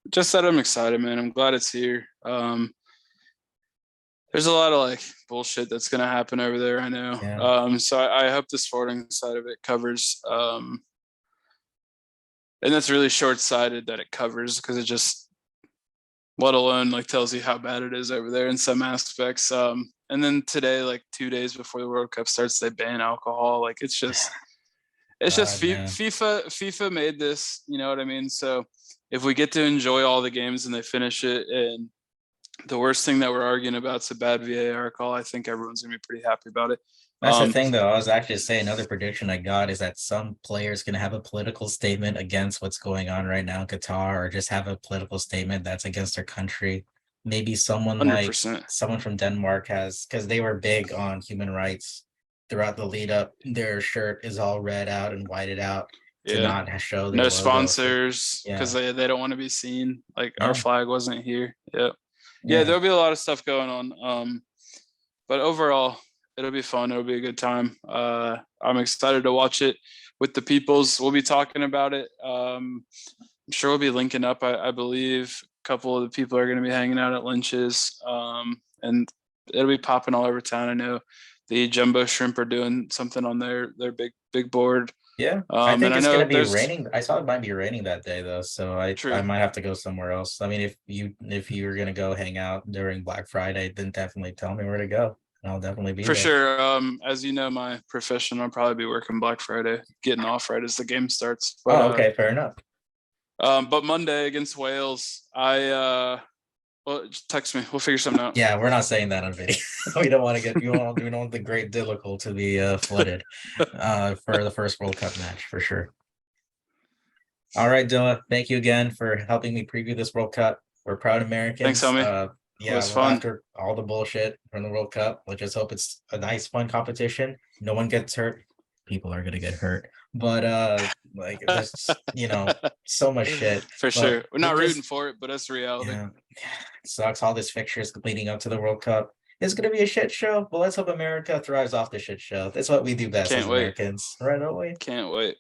Just that I'm excited, man. I'm glad it's here. There's a lot of like bullshit that's gonna happen over there, I know. Yeah. So I hope the sporting side of it covers. And that's really short-sighted that it covers, because it just, let alone like tells you how bad it is over there in some aspects. And then today, like 2 days before the World Cup starts, they ban alcohol. Like it's just FIFA made this, you know what I mean? So if we get to enjoy all the games and they finish it, and the worst thing that we're arguing about is a bad VAR call, I think everyone's gonna be pretty happy about it. That's the thing, though. I was actually saying another prediction I got is that some players going to have a political statement against what's going on right now in Qatar, or just have a political statement that's against their country. Maybe someone 100%. like someone from Denmark has, because they were big on human rights throughout the lead up. Their shirt is all red out and whited out to not show their no logo. Sponsors, because they don't want to be seen. Like our flag wasn't here. Yeah, there'll be a lot of stuff going on. but overall, it'll be fun. It'll be a good time. I'm excited to watch it with the peoples. We'll be talking about it. I'm sure we'll be linking up. I believe a couple of the people are going to be hanging out at Lynch's, and it'll be popping all over town. I know the Jumbo Shrimp are doing something on their big board. Yeah, I And think I it's know gonna be there's raining. I saw it might be raining that day though, so I true might have to go somewhere else. I mean, if you were gonna go hang out during Black Friday, then definitely tell me where to go, and I'll definitely be for there. sure. As you know, my profession, I'll probably be working Black Friday, getting off right as the game starts. Oh, okay, fair enough. But Monday against Wales, well, just text me. We'll figure something out. Yeah, we're not saying that on video. We don't want to get we don't want the great Dillical to be flooded for the first World Cup match for sure. All right, Dilla, thank you again for helping me preview this World Cup. We're proud Thanks, Americans. homie. It Yeah, was well, fun. after all the bullshit from the World Cup, let's just hope it's a nice, fun competition. No one gets hurt. People are gonna get hurt, but like there's so much shit. For But sure. We're we're not rooting just for it, but that's the reality. yeah, it sucks. All this fixtures leading up to the World Cup. It's gonna be a shit show, but let's hope America thrives off the shit show. That's what we do best as Can't wait. Americans, right? Don't we? Can't wait.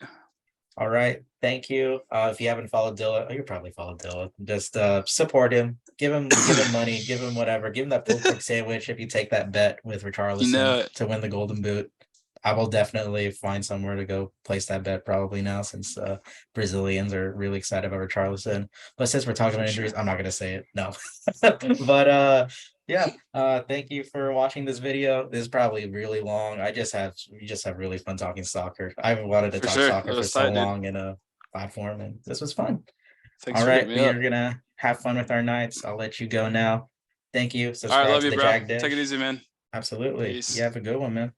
All right. Thank you. If you haven't followed Dilla, you probably followed Dilla. Just support him. Give him money. Give him whatever. Give him that pulled pork sandwich if you take that bet with You know Richarlison it. to win the Golden Boot. I will definitely find somewhere to go place that bet probably now since Brazilians are really excited about Richarlison. But since we're talking For about injuries, sure. I'm not gonna say it. No. But yeah, thank you for watching this video. This is probably really long. We just have really fun talking soccer. I've wanted to For talk sure. It soccer for was so tight, dude. long in a platform, and this was fun. Thanks All for hitting right, me we up. are gonna have fun with our nights. I'll let you go now. Thank you. All right. Subscribe Love to you, the bro. Jag Take it Dish. easy, man. Absolutely. You Peace. have a good one, man.